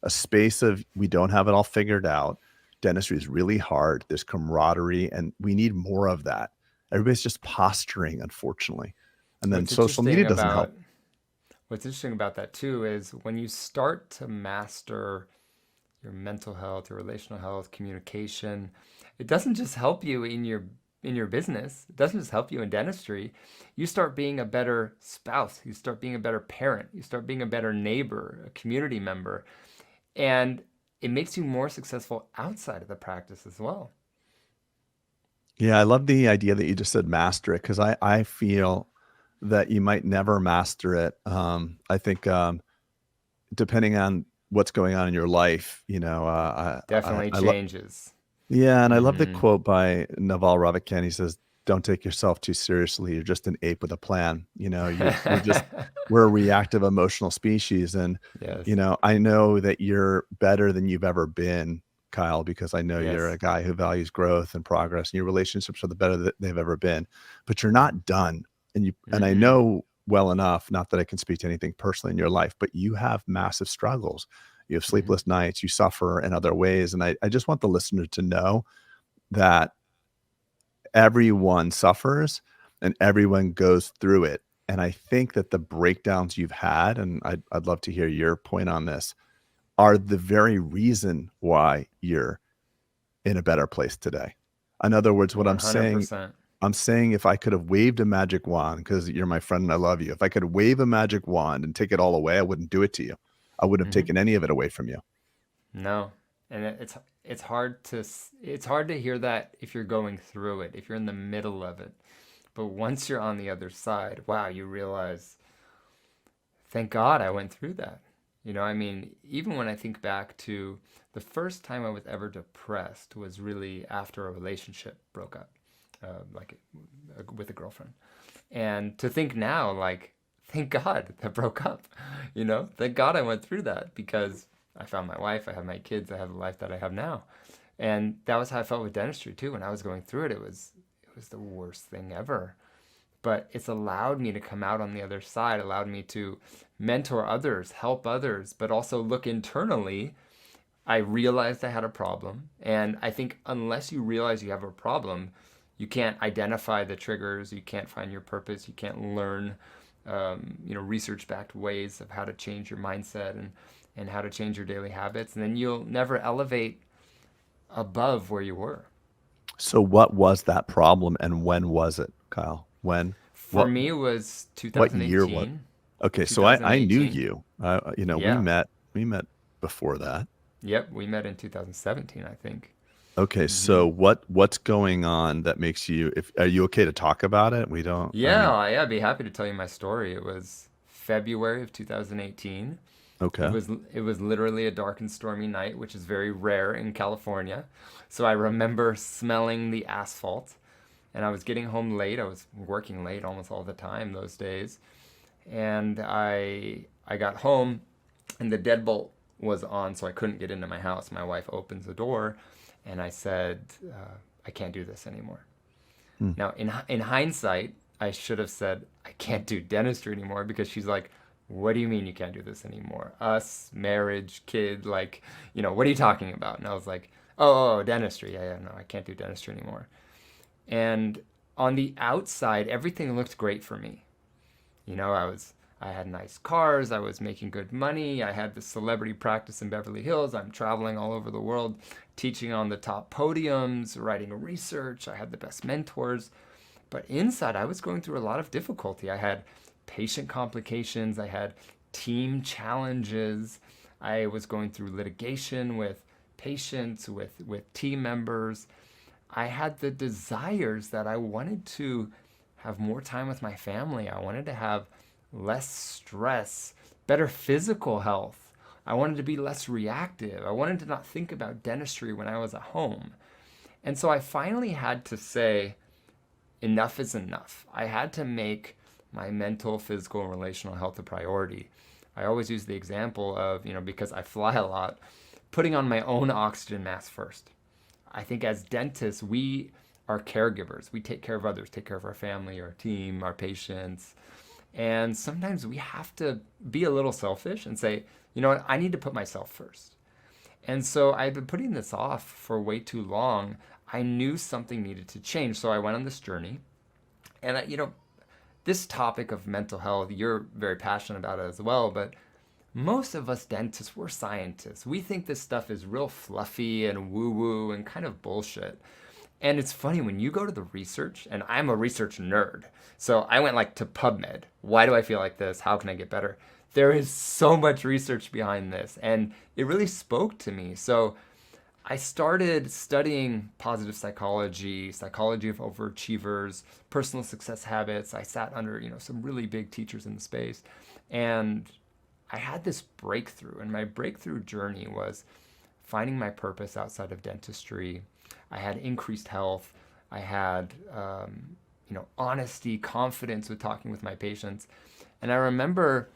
B: A space of, we don't have it all figured out. Dentistry is really hard. There's camaraderie, and we need more of that. Everybody's just posturing, unfortunately. And then
A: What's
B: social media
A: interesting
B: doesn't help.
A: about what's interesting about that too is when you start to master your mental health, your relational health, communication, it doesn't just help you in your business. It doesn't just help you in dentistry. You start being a better spouse. You start being a better parent. You start being a better neighbor, a community member, and it makes you more successful outside of the practice as well.
B: Yeah, I love the idea that you just said master it, because I feel that you might never master it. I think depending on what's going on in your life,
A: Definitely
B: I love,
A: changes.
B: yeah, and I love the
A: Mm-hmm.
B: quote by Naval Ravikant. He says, "Don't take yourself too seriously. You're just an ape with a plan. You're just, we're a reactive emotional species." And
A: Yes.
B: I know that you're better than you've ever been, Kyle, because I know you're
A: Yes.
B: a guy who values growth and progress, and your relationships are the better that they've ever been. But you're
A: Mm-hmm.
B: not done, and I
A: Mm-mm.
B: know well enough, not that I can speak to anything personally in your life, but you have massive struggles. You have
A: Mm-hmm.
B: sleepless nights, you suffer in other ways. And I just want the listener to know that everyone suffers and everyone goes through it. And I think that the breakdowns you've had, and I'd love to hear your point on this, are the very reason why you're in a better place today. In other words, what
A: 100%.
B: I'm saying, if I could have waved a magic wand, because you're my friend and I love you, if I could wave a magic wand and take it all away, I wouldn't do it to you. I wouldn't have
A: Mm-hmm.
B: taken any of it away from you.
A: No, and it's hard to it's hard to hear that if you're going through it, if you're in the middle of it. But once you're on the other side, wow, you realize, thank God I went through that. I mean, even when I think back to the first time I was ever depressed was really after a relationship broke up, like with a girlfriend. And to think now, like, thank God that broke up, thank God I went through that because I found my wife, I have my kids, I have the life that I have now. And that was how I felt with dentistry too. When I was going through it, it was the worst thing ever. But it's allowed me to come out on the other side, allowed me to mentor others, help others, but also look internally. I realized I had a problem. And I think unless you realize you have a problem, you can't identify the triggers, you can't find your purpose, you can't learn, research-backed ways of how to change your mindset and how to change your daily habits, and then you'll never elevate above where you were.
B: So what was that problem and when was it, Kyle? When,
A: For
B: what,
A: me, it was
B: what year was?
A: 2018.
B: Okay, so I knew
A: 2018.
B: you. We
A: Yeah.
B: met before that.
A: Yep. We met in 2017, I think.
B: Okay,
A: Hmm.
B: so what's going on that makes you, if are you okay to talk about it? We don't, I
A: Yeah,
B: mean,
A: I'd be happy to tell you my story. It was February of 2018. It
B: okay.
A: was it was literally a dark and stormy night, which is very rare in California. So I remember smelling the asphalt, and I was getting home late. I was working late almost all the time those days, and I got home, and the deadbolt was on, so I couldn't get into my house. My wife opens the door, and I said, I can't do this anymore.
B: Hmm.
A: Now, in hindsight, I should have said I can't do dentistry anymore because she's like, "What do you mean you can't do this anymore? Us, marriage, kid, like, what are you talking about?" And I was like, "Oh, dentistry. Yeah, yeah, no, I can't do dentistry anymore." And on the outside, everything looked great for me. I had nice cars, I was making good money, I had the celebrity practice in Beverly Hills, I'm traveling all over the world, teaching on the top podiums, writing research, I had the best mentors. But inside, I was going through a lot of difficulty. I had patient complications, I had team challenges, I was going through litigation with patients, with team members. I had the desires that I wanted to have more time with my family. I wanted to have less stress, better physical health. I wanted to be less reactive. I wanted to not think about dentistry when I was at home. And so I finally had to say, enough is enough. I had to make my mental, physical, and relational health a priority. I always use the example of, because I fly a lot, putting on my own oxygen mask first. I think as dentists, we are caregivers. We take care of others, take care of our family, our team, our patients. And sometimes we have to be a little selfish and say, you know what, I need to put myself first. And so I've been putting this off for way too long. I knew something needed to change. So I went on this journey. And, this topic of mental health, you're very passionate about it as well. But most of us dentists, we're scientists. We think this stuff is real fluffy and woo woo and kind of bullshit. And it's funny when you go to the research, and I'm a research nerd. So I went like to PubMed. Why do I feel like this? How can I get better? There is so much research behind this, and it really spoke to me. So I started studying positive psychology, psychology of overachievers, personal success habits. I sat under, some really big teachers in the space, and I had this breakthrough. And my breakthrough journey was finding my purpose outside of dentistry. I had increased health. I had, honesty, confidence with talking with my patients. And I remember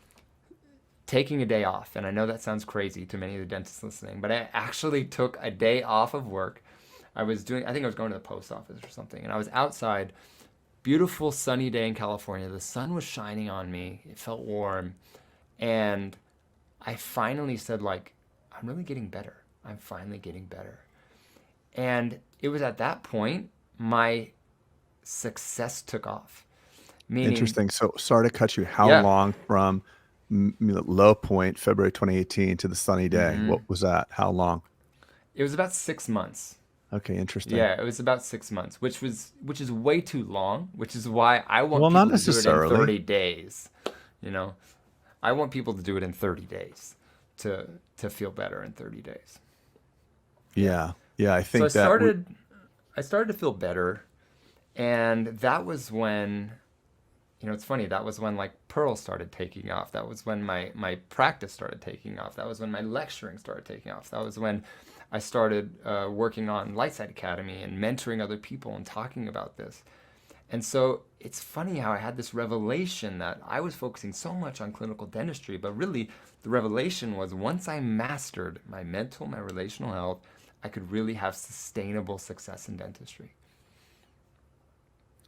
A: taking a day off. And I know that sounds crazy to many of the dentists listening, but I actually took a day off of work. I think I was going to the post office or something. And I was outside, beautiful sunny day in California. The sun was shining on me. It felt warm. And I finally said, I'm really getting better. I'm finally getting better. And it was at that point my success took off. Meaning,
B: Interesting. So sorry to cut you. How
A: yeah,
B: long from low point, February 2018 to the sunny day?
A: hmm
B: What was that? How long?
A: it was about 6 months.
B: Okay, interesting.
A: Yeah, it was about 6 months, which is way too long. Which is why I want
B: Well, not
A: people to do it in
B: necessarily.
A: 30 days. You know, I want people to do it in 30 days to feel better in 30 days. Yeah.
B: Yeah. Yeah, I
A: So
B: think that
A: I started to feel better, and that was when, it's funny, that was when like Pearl started taking off. That was when my practice started taking off. That was when my lecturing started taking off. That was when I started working on Lightside Academy and mentoring other people and talking about this. And so it's funny how I had this revelation that I was focusing so much on clinical dentistry, but really the revelation was once I mastered my mental, my relational health, I could really have sustainable success in dentistry.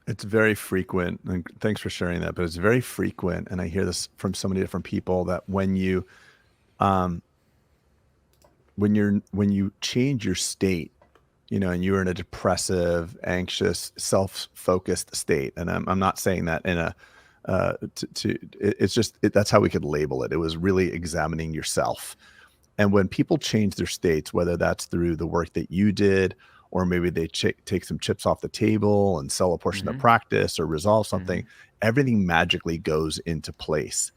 B: it's very frequent, and thanks for sharing that, but it's very frequent, and I hear this from so many different people that um, when you change your state and you were in a depressive, anxious, self-focused state. And I'm not saying that in a, it's just, that's how we could label it. It was really examining yourself. And when people change their states, whether that's through the work that you did, or maybe they take some chips off the table and sell a portion of
A: Mm-hmm.
B: practice or resolve
A: Mm-hmm.
B: something, everything magically goes into place.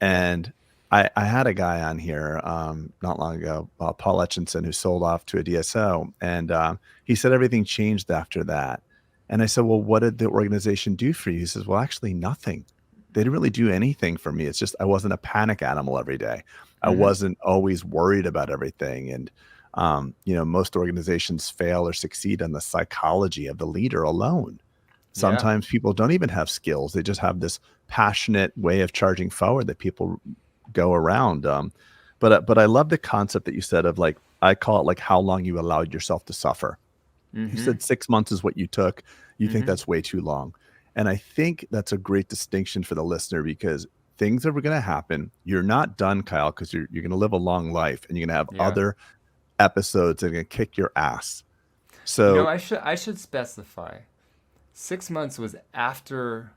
A: Yep.
B: And I had a guy on here not long ago, Paul Etchinson, who sold off to a DSO. And he said everything changed after that. And I said, well, what did the organization do for you? He says, well, actually nothing. They didn't really do anything for me. It's just I wasn't a panic animal every day. I
A: Mm-hmm.
B: wasn't always worried about everything. And, most organizations fail or succeed on the psychology of the leader alone.
A: Yeah.
B: Sometimes people don't even have skills. They just have this passionate way of charging forward that people go around. But I love the concept that you said of, like, I call it like how long you allowed yourself to suffer. You
A: Mm-hmm.
B: said 6 months is what you took. You think
A: Mm-hmm.
B: that's way too long. And I think that's a great distinction for the listener, because things are going to happen. You're not done, Kyle, because you're going to live a long life, and you're going to have
A: Yeah.
B: other episodes that are going to kick your ass. So,
A: I should specify. 6 months was after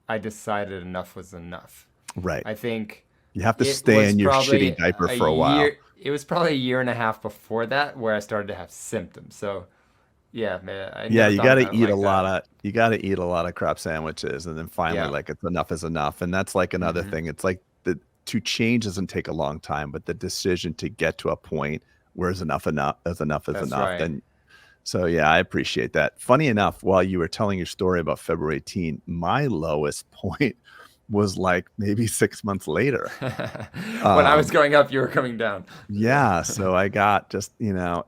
A: I decided enough was enough.
B: right.
A: I think
B: You have to
A: it
B: stay
A: was
B: in your
A: probably
B: shitty diaper
A: a
B: for a while.
A: year. It was probably a year and a half before that where I started to have symptoms. So yeah, man, I
B: Yeah,
A: never
B: you
A: thought
B: gotta
A: about it
B: eat a
A: like
B: lot
A: that.
B: of you gotta eat a lot of crap sandwiches, and then finally,
A: Yeah.
B: like, it's enough is enough. And that's like another
A: Mm-hmm.
B: thing. It's like the to change doesn't take a long time, but the decision to get to a point where is enough is
A: That's
B: enough.
A: right.
B: Then so yeah, I appreciate that. Funny enough, while you were telling your story about February 18, my lowest point was like maybe 6 months later.
A: When I was
B: Um,
A: going up, you were coming down. Yeah.
B: yeah, so I got just,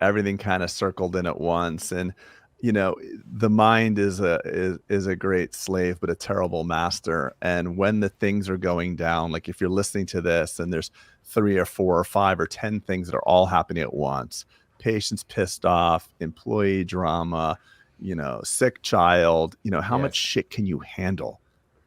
B: everything kind of circled in at once. And you know, the mind is a great slave but a terrible master. And when the things are going down, like if you're listening to this and there's 3 or 4 or 5 or 10 things that are all happening at once, patients pissed off, employee drama, sick child, how much
A: Yes.
B: shit can you handle?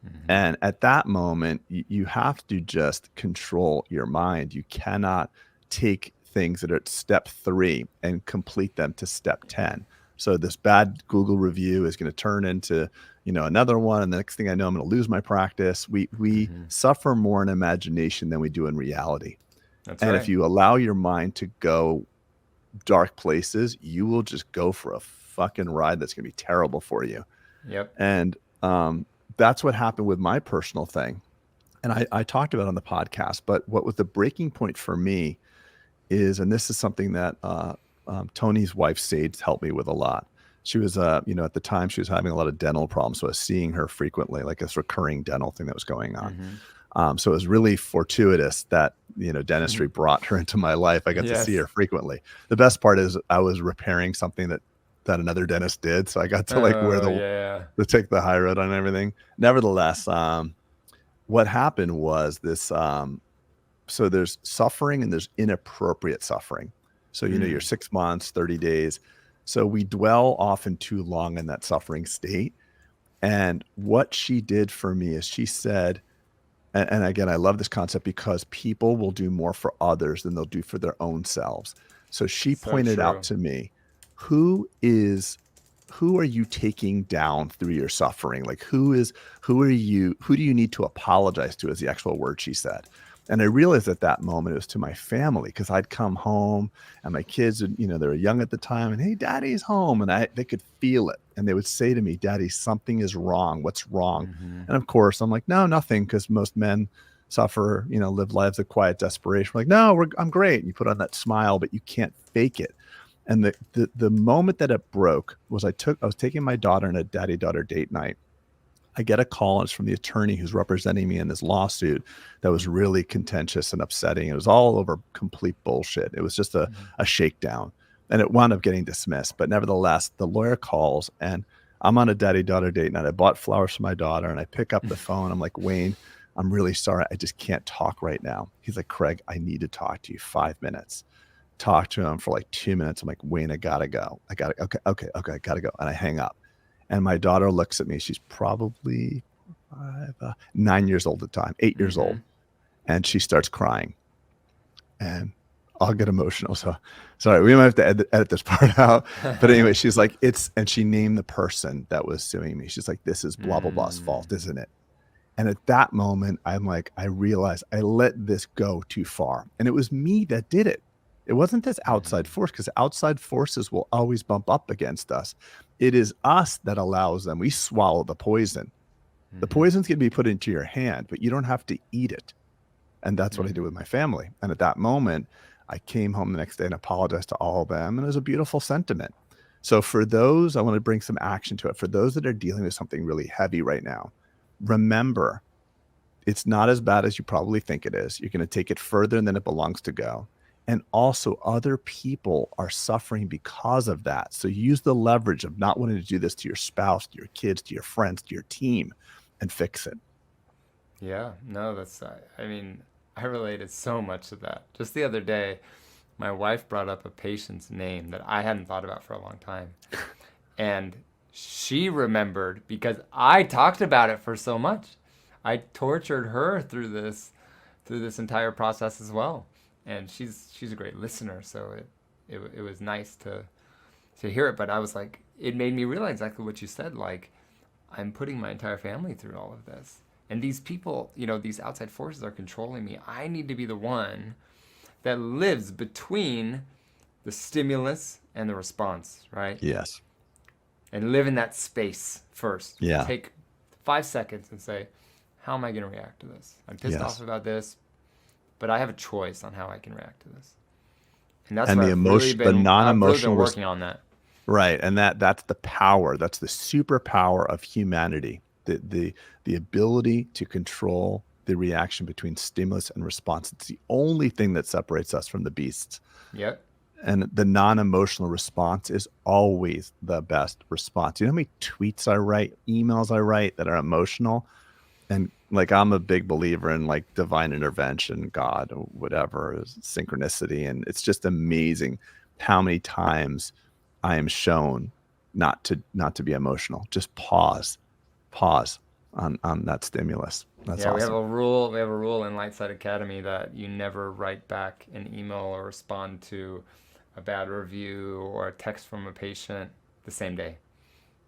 A: Mm-hmm.
B: And at that moment, you have to just control your mind. You cannot take things that are at step 3 and complete them to step 10. So this bad Google review is going to turn into, another one. And the next thing I know, I'm going to lose my practice. We
A: Mm-hmm.
B: suffer more in imagination than we do in reality.
A: That's
B: And if
A: right.
B: you allow your mind to go dark places, you will just go for a fucking ride that's going to be terrible for you.
A: Yep.
B: And that's what happened with my personal thing. And I talked about it on the podcast, but what was the breaking point for me is, and this is something that Tony's wife, Sage, helped me with a lot. She was, at the time she was having a lot of dental problems. So I was seeing her frequently, like this recurring dental thing that was going on.
A: Mm-hmm.
B: So it was really fortuitous that, dentistry brought her into my life. I got to see
A: Yes.
B: her frequently. The best part is I was repairing something that another dentist did. So I got to like wear
A: Oh yeah.
B: to take the high road on everything. Nevertheless, what happened was this, so there's suffering and there's inappropriate suffering. So, you're
A: Mm.
B: 6 months, 30 days. So we dwell often too long in that suffering state. And what she did for me is she said, and again, I love this concept because people will do more for others than they'll do for their own selves. So she
A: So
B: pointed out
A: true.
B: to me, who is who are you taking down through your suffering? Like who do you need to apologize to, is the actual word she said. And I realized at that moment it was to my family, because I'd come home and my kids would, they were young at the time, and hey, daddy's home. And they could feel it. And they would say to me, daddy, something is wrong. What's wrong?
A: Mm-hmm.
B: And of course I'm like, no, nothing. Because most men suffer, live lives of quiet desperation. We're like, no, I'm great. And you put on that smile, but you can't fake it. And the moment that it broke was I was taking my daughter on a daddy-daughter date night. I get a call, and it's from the attorney who's representing me in this lawsuit that was really contentious and upsetting. It was all over complete bullshit. It was just
A: Mm-hmm.
B: a shakedown, and it wound up getting dismissed. But nevertheless, the lawyer calls, and I'm on a daddy-daughter date night. I bought flowers for my daughter, and I pick up the phone. I'm like, Wayne, I'm really sorry. I just can't talk right now. He's like, Craig, I need to talk to you 5 minutes. Talk to him for like 2 minutes. I'm like, Wayne, I gotta go. Okay, I gotta go. And I hang up. And my daughter looks at me. She's probably 9 years old at the time, 8 years
A: Mm-hmm.
B: old. And she starts crying. And I'll get emotional. So sorry, we might have to edit this part out. But anyway, she's like, and she named the person that was suing me. She's like, this is blah, blah, blah's
A: Mm.
B: fault, isn't it? And at that moment, I'm like, I realized I let this go too far. And it was me that did it. It wasn't this outside
A: Mhm.
B: force, because outside forces will always bump up against us. It is us that allows them. We swallow the poison. The
A: Mhm.
B: poison's going to be put into your hand, but you don't have to eat it. And that's what I did
A: Mhm.
B: with my family. And at that moment, I came home the next day and apologized to all of them. And it was a beautiful sentiment. So for those, I want to bring some action to it. For those that are dealing with something really heavy right now, remember, it's not as bad as you probably think it is. You're going to take it further than it belongs to go. And also, other people are suffering because of that. So use the leverage of not wanting to do this to your spouse, to your kids, to your friends, to your team, and fix it.
A: Yeah, no, I mean, I related so much to that. Just the other day, my wife brought up a patient's name that I hadn't thought about for a long time. And she remembered because I talked about it for so much. I tortured her through this entire process as well. And she's a great listener, so it was nice to hear it. But I was like, it made me realize exactly what you said. Like, I'm putting my entire family through all of this. And these people, these outside forces are controlling me. I need to be the one that lives between the stimulus and the response, right?
B: Yes.
A: And live in that space first.
B: Yeah.
A: Take 5 seconds and say, how am I going to react to this? I'm pissed off
B: Yes.
A: about this, but I have a choice on how I can react to this. And that's
B: And
A: where
B: the emotion, the
A: I've really been
B: non-emotional,
A: working on that.
B: right. And that's the power. That's the superpower of humanity. The ability to control the reaction between stimulus and response. It's the only thing that separates us from the beasts.
A: Yep.
B: And the non-emotional response is always the best response. You know how many tweets I write, emails I write that are emotional? And like, I'm a big believer in like divine intervention, God, or whatever, synchronicity. And it's just amazing how many times I am shown not to be emotional. Just pause on that stimulus. That's
A: Yeah,
B: awesome.
A: we have a rule in Lightside Academy that you never write back an email or respond to a bad review or a text from a patient the same day.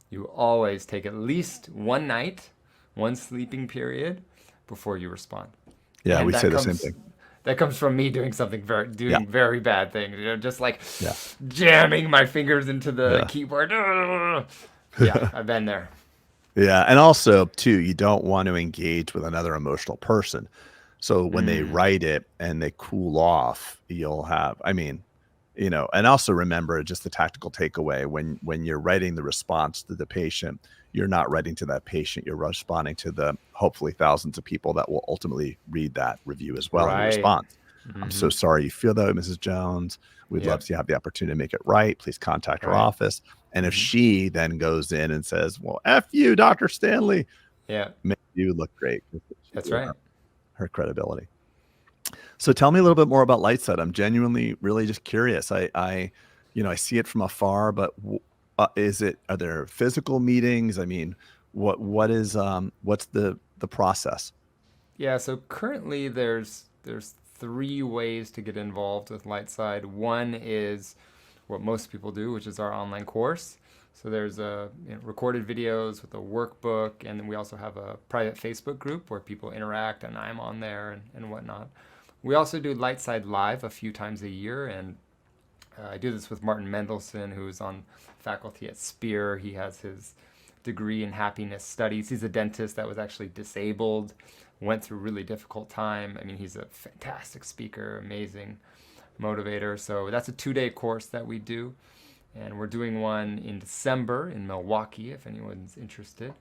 A: You always take at least one night, one sleeping period before you respond.
B: Yeah,
A: And
B: we say the same thing.
A: that comes from me doing
B: Yeah,
A: doing very bad things, just like
B: yeah,
A: jamming my fingers into the
B: yeah.
A: keyboard. Yeah, I've been there.
B: Yeah, and also too, you don't want to engage with another emotional person. So when they
A: Mm,
B: write it and they cool off, you'll have, I mean, and also remember just the tactical takeaway when you're writing the response to the patient, you're not writing to that patient, you're responding to the hopefully thousands of people that will ultimately read that review as well, your
A: right.
B: response. I'm so
A: Mm-hmm.
B: sorry you feel that way, Mrs. Jones. We'd love
A: Yep.
B: to have the opportunity to make it right. Please contact our
A: Right.
B: office. And if
A: Mm-hmm.
B: she then goes in and says, well, F you, Dr. Stanley,
A: Yeah,
B: make you look great. She's
A: that's right.
B: her credibility. So tell me a little bit more about Lightside. I'm genuinely really just curious. I see it from afar, but are there physical meetings? I mean, what's the process?
A: Yeah, so currently there's three ways to get involved with Lightside. One is what most people do, which is our online course. So there's recorded videos with a workbook, and then we also have a private Facebook group where people interact, and I'm on there and whatnot. We also do Lightside Live a few times a year, and I do this with Martin Mendelsohn, who's on faculty at Spear. He has his degree in happiness studies. He's a dentist that was actually disabled, went through a really difficult time. I mean, he's a fantastic speaker, amazing motivator. So that's a 2-day course that we do. And we're doing one in December in Milwaukee, if anyone's interested.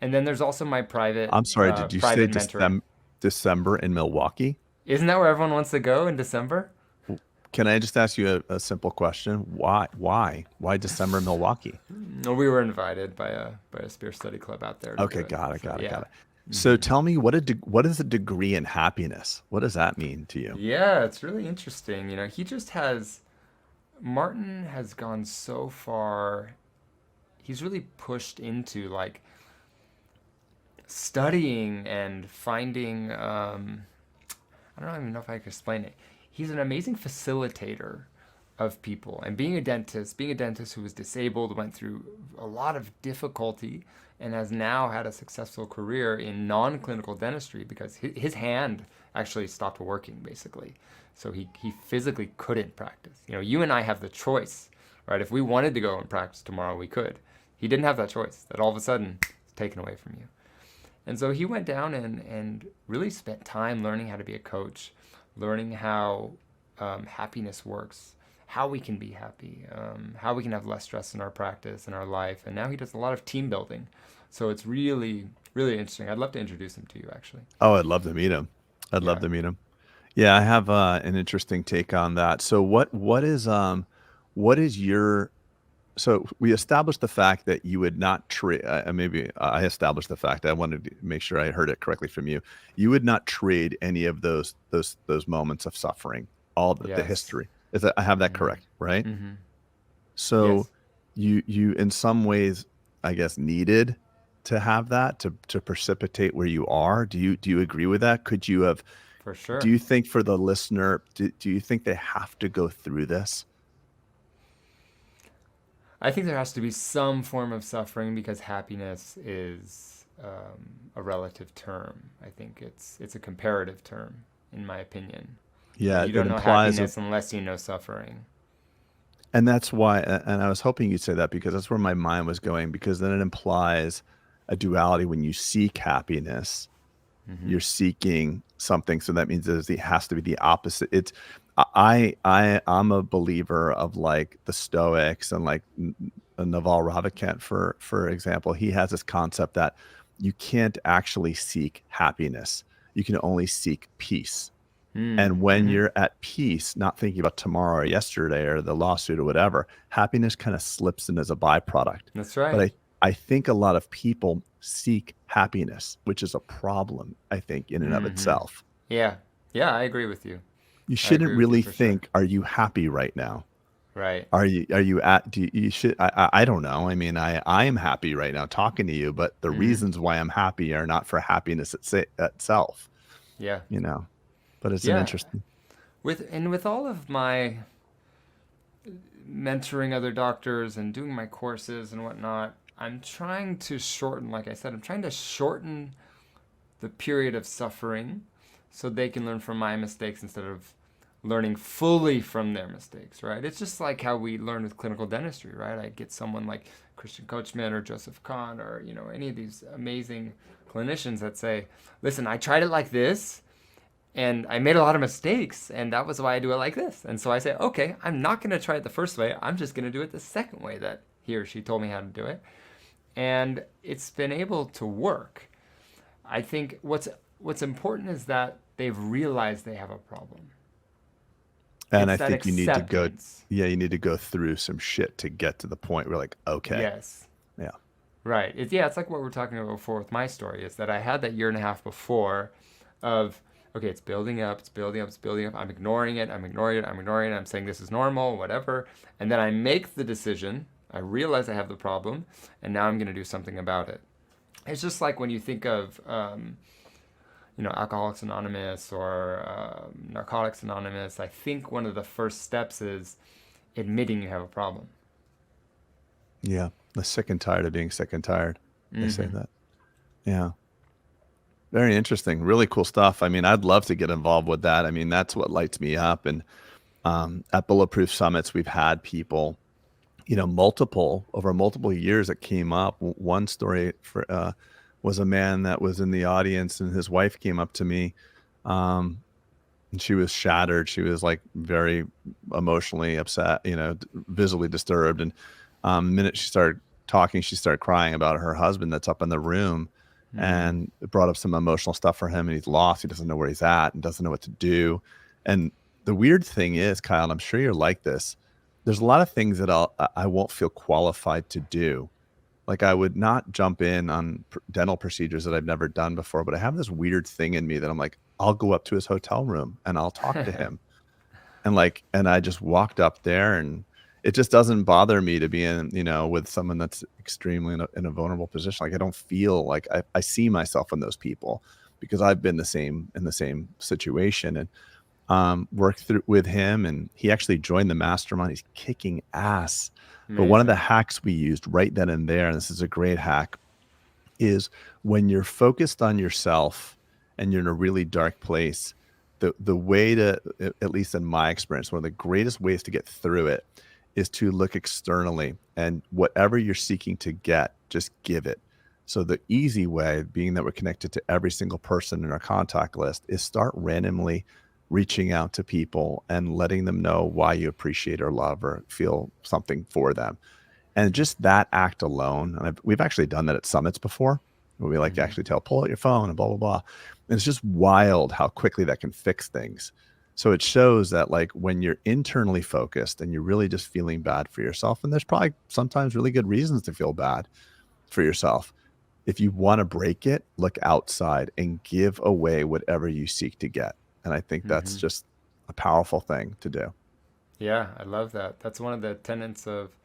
A: And then there's also my
B: I'm sorry, did you say
A: private mentoring.
B: December in Milwaukee?
A: Isn't that where everyone wants to go in December?
B: Can I just ask you a simple question? Why December in Milwaukee?
A: No, we were invited by a Spear Study Club out there to do
B: Okay,
A: it.
B: got it,
A: So
B: got it, got
A: yeah.
B: it. So
A: Hmm.
B: tell me, what is a degree in happiness? What does that mean to you?
A: Yeah, it's really interesting. Martin has gone so far. He's really pushed into like studying and finding. I don't even know if I can explain it. he's an amazing facilitator of people. And being a dentist who was disabled, went through a lot of difficulty, and has now had a successful career in non-clinical dentistry because his hand actually stopped working basically. So he physically couldn't practice. You know, you and I have the choice, right? If we wanted to go and practice tomorrow, we could. He didn't have that choice. That all of a sudden it's taken away from you. And so he went down and really spent time learning how to be a coach, learning how happiness works, how we can be happy, how we can have less stress in our practice, in our life. And now he does a lot of team building. So it's really, really interesting. I'd love to introduce him to you, actually.
B: Oh, I'd love to meet him. I'd love
A: Yeah.
B: to meet him. Yeah, I have an interesting take on that. So what is your so we established the fact that you would not trade. Maybe I established the fact. I wanted to make sure I heard it correctly from you. You would not trade any of those moments of suffering, all the
A: Yes.
B: history. Is that I have that
A: Mm-hmm.
B: correct, right?
A: Mm-hmm.
B: So
A: Yes,
B: you in some ways, I guess, needed to have that to precipitate where you are. Do you agree with that? Could you have?
A: for
B: Do
A: sure.
B: you think for the listener, do you think they have to go through this?
A: I think there has to be some form of suffering because happiness is a relative term. I think it's a comparative term, in my opinion.
B: Yeah,
A: You
B: it
A: don't know
B: implies
A: happiness unless you know suffering.
B: and that's why, and I was hoping you'd say that because that's where my mind was going, because then it implies a duality. When you seek happiness,
A: Mm-hmm.
B: you're seeking something. So that means it has to be the opposite. I'm a believer of like the Stoics and like Naval Ravikant, for example. He has this concept that you can't actually seek happiness. You can only seek peace. And when
A: Mm-hmm.
B: you're at peace, not thinking about tomorrow or yesterday or the lawsuit or whatever, happiness kind of slips in as a byproduct.
A: That's
B: But
A: right.
B: I think a lot of people seek happiness, which is a problem, I think, in and of
A: Mm-hmm.
B: itself.
A: Yeah. Yeah, I agree with you.
B: You
A: I
B: shouldn't
A: agree with you
B: really
A: for sure.
B: think, are you happy right now?
A: Right.
B: Are you at do you, you should I don't know. I mean, I am happy right now talking to you, but the
A: Mm-hmm.
B: reasons why I'm happy are not for happiness itself,
A: Yeah.
B: you know. But it's an
A: Yeah.
B: interesting.
A: With all of my mentoring other doctors and doing my courses and whatnot, I'm trying to shorten, like I said, I'm trying to shorten the period of suffering so they can learn from my mistakes instead of learning fully from their mistakes, right? It's just like how we learn with clinical dentistry, right? I get someone like Christian Coachman or Joseph Kahn or, you know, any of these amazing clinicians that say, listen, I tried it like this and I made a lot of mistakes, and that was why I do it like this. And so I say, okay, I'm not going to try it the first way. I'm just going to do it the second way that he or she told me how to do it. And it's been able to work. I think what's important is that they've realized they have a problem.
B: And
A: It's
B: I
A: that
B: think you need to go,
A: acceptance.
B: yeah, you need to go through some shit to get to the point where like, okay,
A: Yes.
B: yeah,
A: Right. It's like what we were talking about before with my story, is that I had that year and a half before of, okay, it's building up, it's building up, it's building up. I'm ignoring it, I'm ignoring it, I'm ignoring it. I'm saying this is normal, whatever. And then I make the decision. I realize I have the problem, and now I'm going to do something about it. It's just like when you think of, Alcoholics Anonymous or Narcotics Anonymous. I think one of the first steps is admitting you have a problem.
B: yeah. The sick and tired of being sick and tired. They say
A: Mm-hmm.
B: that. Yeah. Very interesting. Really cool stuff. I mean, I'd love to get involved with that. I mean, that's what lights me up. And at Bulletproof Summits, we've had people, over multiple years that came up. One story was a man that was in the audience, and his wife came up to me, um, and she was shattered. She was like very emotionally upset, visibly disturbed. And the minute she started talking, she started crying about her husband that's up in the room,
A: Mm.
B: and it brought up some emotional stuff for him. And he's lost. He doesn't know where he's at and doesn't know what to do. And the weird thing is, Kyle, and I'm sure you're like this, there's a lot of things that I won't feel qualified to do. Like I would not jump in on dental procedures that I've never done before, but I have this weird thing in me that I'm like, I'll go up to his hotel room and I'll talk to him. And I just walked up there, and it just doesn't bother me to be in, with someone that's extremely in a vulnerable position. Like I don't feel like I see myself in those people because I've been in the same situation. worked through with him, and he actually joined the mastermind. He's kicking ass. But one of the
A: Amazing.
B: hacks we used right then and there, and this is a great hack, is when you're focused on yourself and you're in a really dark place, the way to, at least in my experience, one of the greatest ways to get through it is to look externally, and whatever you're seeking to get, just give it. So the easy way, being that we're connected to every single person in our contact list, is start randomly reaching out to people and letting them know why you appreciate or love or feel something for them. And just that act alone, and we've actually done that at summits before, where we like to
A: Hmm.
B: actually pull out your phone and blah, blah, blah. And it's just wild how quickly that can fix things. So it shows that like when you're internally focused and you're really just feeling bad for yourself, and there's probably sometimes really good reasons to feel bad for yourself. If you want to break it, look outside and give away whatever you seek to get. And I think that's
A: Hmm.
B: just a powerful thing to do.
A: Yeah, I love that. That's one of the tenets of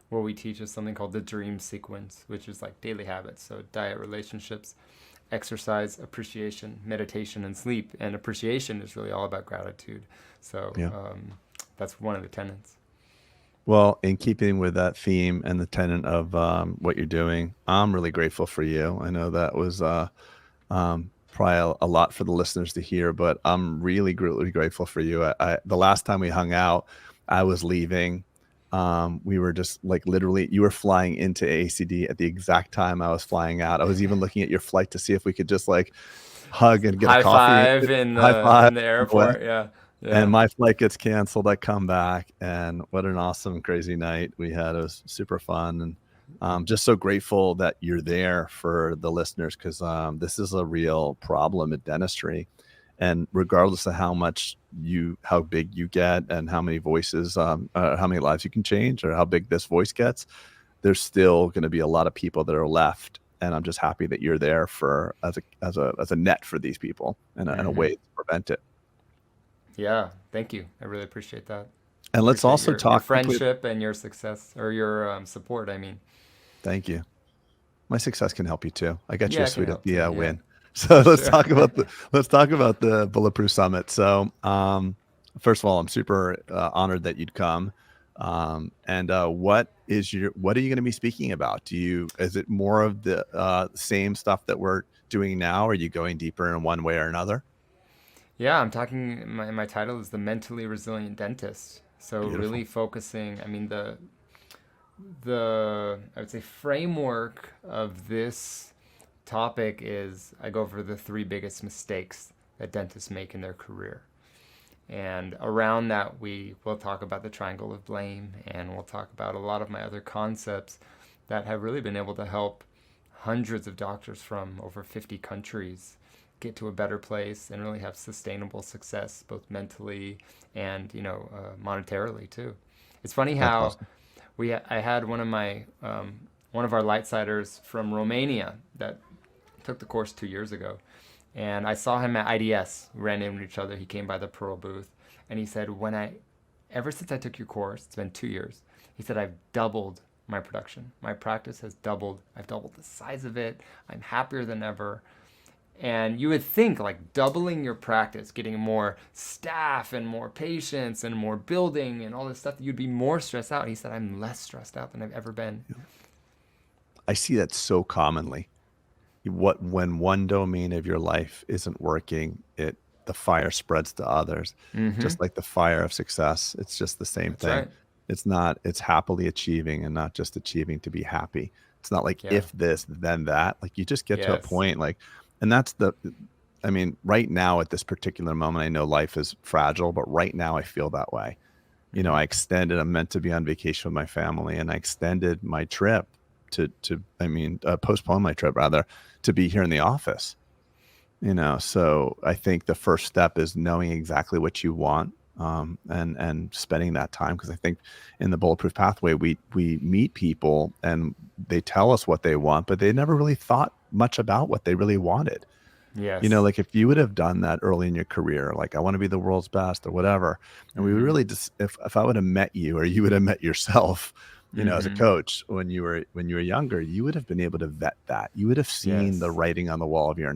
A: what we teach is something called the dream sequence, which is like daily habits. So diet, relationships, exercise, appreciation, meditation, and sleep. And appreciation is really all about gratitude. So
B: Yeah.
A: that's one of the tenets.
B: Well, in keeping with that theme and the tenet of what you're doing, I'm really grateful for you. I know that was probably a lot for the listeners to hear, but I'm really, really grateful for you. The last time we hung out, I was leaving. We were just like literally, you were flying into ACD at the exact time I was flying out. I was even looking at your flight to see if we could just like hug and get a
A: High
B: coffee,
A: five
B: high five
A: in the
B: on the way.
A: airport. Yeah,
B: And
A: yeah.
B: my flight gets canceled. I come back, and what an awesome, crazy night we had. It was super fun, and just so grateful that you're there for the listeners, because this is a real problem in dentistry. And regardless of how big you get, and how many voices, how many lives you can change, or how big this voice gets, there's still going to be a lot of people that are left. And I'm just happy that you're there for as a net for these people, and a way
A: Hmm.
B: to prevent it.
A: Yeah, thank you. I really appreciate that.
B: And let's
A: Appreciate
B: also
A: your
B: talk quickly.
A: friendship and your success or your support. I mean,
B: Thank you. My success can help you too. I got you
A: yeah,
B: a
A: it can
B: sweet
A: help too. Yeah,
B: win. So
A: for sure.
B: let's talk about the Bulletproof Summit. So first of all, I'm super honored that you'd come. And what are you going to be speaking about? Is it more of the same stuff that we're doing now? Or are you going deeper in one way or another?
A: Yeah, I'm talking. My title is the mentally resilient dentist. So really
B: Beautiful.
A: focusing. I mean the I would say framework of this topic is I go over the three biggest mistakes that dentists make in their career. And around that, we will talk about the triangle of blame, and we'll talk about a lot of my other concepts that have really been able to help hundreds of doctors from over 50 countries get to a better place and really have sustainable success, both mentally and monetarily too. It's funny
B: That's
A: how
B: awesome.
A: I had one of our lightsiders from Romania that took the course 2 years ago, and I saw him at IDS. We ran into each other. He came by the Pearl booth, and he said, ever since I took your course, it's been 2 years. He said, I've doubled my production. My practice has doubled. I've doubled the size of it. I'm happier than ever. And you would think like doubling your practice, getting more staff and more patients and more building and all this stuff, you'd be more stressed out. He said, I'm less stressed out than I've ever been.
B: I see that so commonly. When one domain of your life isn't working, the fire spreads to others,
A: Mm-hmm.
B: just like the fire of success. It's just the same
A: That's
B: thing.
A: right.
B: It's happily achieving, and not just achieving to be happy. It's not like
A: Yeah.
B: if this then that. Like you just get to a
A: Yes.
B: point, like, and that's the I mean, right now at this particular moment, I know life is fragile, but right now I feel that way.
A: Mm-hmm.
B: I'm meant to be on vacation with my family, and I extended my trip postpone my trip rather, to be here in the office. So I think the first step is knowing exactly what you want, and spending that time. Because I think in the Bulletproof Pathway, we meet people and they tell us what they want, but they never really thought much about what they really wanted.
A: Yes.
B: Like if you would have done that early in your career, like I want to be the world's best or whatever, and we would
A: Mm-hmm.
B: really just, if I would have met you, or you would have met yourself, as a
A: Mm-hmm.
B: coach when you were younger, you would have been able to vet that. You would have seen the
A: Yes.
B: writing on the wall of your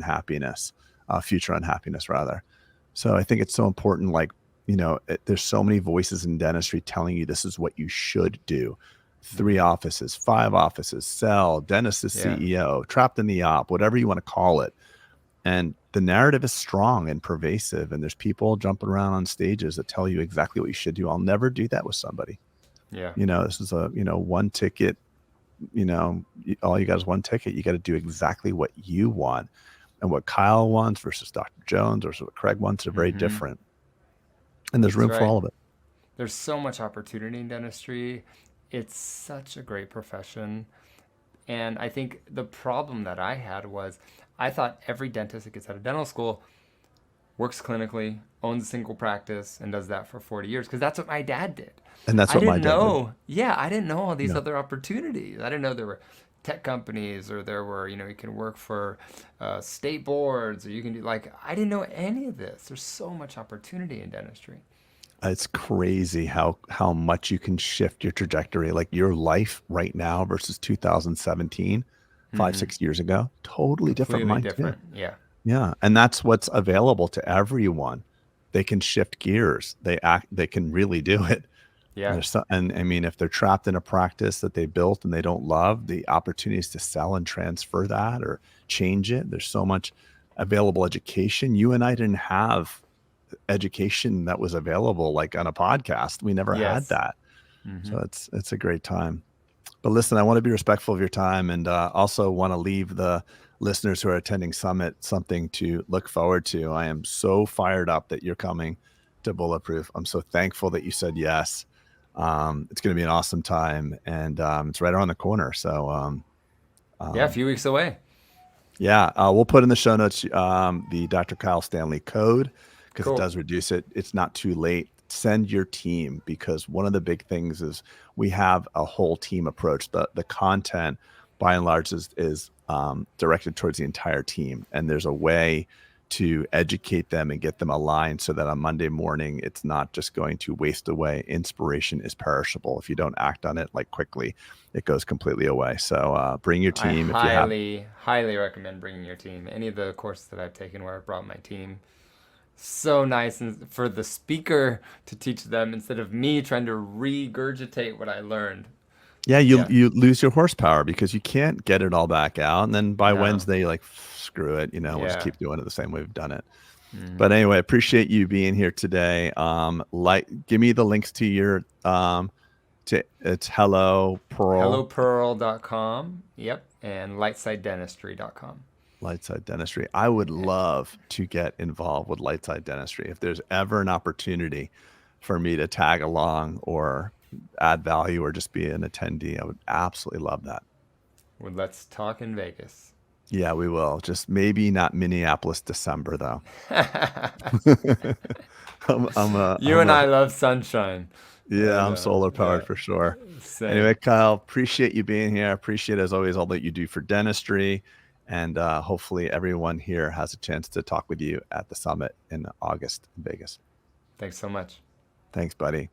B: future unhappiness rather. So I think it's so important, like, there's so many voices in dentistry telling you this is what you should do. 3
A: Mhm.
B: offices, 5 offices, sell, dentist is
A: Yeah.
B: CEO, trapped in the op, whatever you want to call it. And the narrative is strong and pervasive. And there's people jumping around on stages that tell you exactly what you should do. I'll never do that with somebody.
A: Yeah.
B: This is a, one ticket, all you got is one ticket. You got to do exactly what you want. And what Kyle wants versus Dr. Jones versus what Craig wants are very
A: Mhm.
B: different. And there's
A: That's
B: room for
A: right.
B: all of it.
A: There's so much opportunity in dentistry. It's such a great profession. And I think the problem that I had was I thought every dentist that gets out of dental school works clinically, owns a single practice, and does that for 40 years because that's what my dad did.
B: And that's
A: I
B: what my
A: didn't
B: dad did.
A: know, yeah, I didn't know all these
B: Yeah.
A: other opportunities. I didn't know there were tech companies or there were, you can work for state boards or you can do, like, I didn't know any of this. There's so much opportunity in dentistry.
B: It's crazy how much you can shift your trajectory. Like your life right now versus 2017, five,
A: Hmm.
B: 6 years ago, totally different.
A: Completely
B: Mine too.
A: different. Yeah.
B: Yeah. And that's what's available to everyone. They can shift gears. They can really do it.
A: Yeah.
B: And I mean, if they're trapped in a practice that they built and they don't love, the opportunities to sell and transfer that or change it. There's so much available education. You and I didn't have education that was available like on a podcast. We never had
A: Yes.
B: that.
A: Hmm.
B: So it's a great time. But listen, I want to be respectful of your time and also want to leave the listeners who are attending Summit something to look forward to. I am so fired up that you're coming to Bulletproof. I'm so thankful that you said yes. It's going to be an awesome time, and it's right around the corner. So
A: Yeah. A
B: um,
A: few weeks away.
B: yeah, we'll put in the show notes the Dr. Kyle Stanley code because it
A: Cool.
B: does reduce it. It's not too late. Send your team because one of the big things is we have a whole team approach. The content, by and large, is directed towards the entire team, and there's a way to educate them and get them aligned so that on Monday morning it's not just going to waste away. Inspiration is perishable. If you don't act on it like quickly, it goes completely away. So bring your
A: I
B: team if you have.
A: highly, highly recommend bringing your team. Any of the courses that I've taken where I brought my team, so nice and for the speaker to teach them instead of me trying to regurgitate what I learned.
B: Yeah, you
A: Yeah.
B: you lose your horsepower because you can't get it all back out, and then by
A: No.
B: Wednesday, you're like, screw it, we'll just
A: Yeah.
B: keep doing it the same way we've done it.
A: Hmm.
B: But anyway, appreciate you being here today. Give me the links to your to it's Hello Pearl
A: HelloPearl.com. Yep. And LightSideDentistry.com.
B: Lightside Dentistry. I would love to get involved with Lightside Dentistry. If there's ever an opportunity for me to tag along or add value or just be an attendee, I would absolutely love that.
A: Well, let's talk in Vegas.
B: Yeah, we will. Just maybe not Minneapolis December though.
A: You and I love sunshine.
B: Yeah,
A: And
B: I'm solar
A: yeah,
B: powered for sure. Anyway,
A: same.
B: Kyle, appreciate you being here. Appreciate as always all that you do for dentistry. And hopefully everyone here has a chance to talk with you at the summit in August in Vegas.
A: Thanks so much.
B: Thanks, buddy.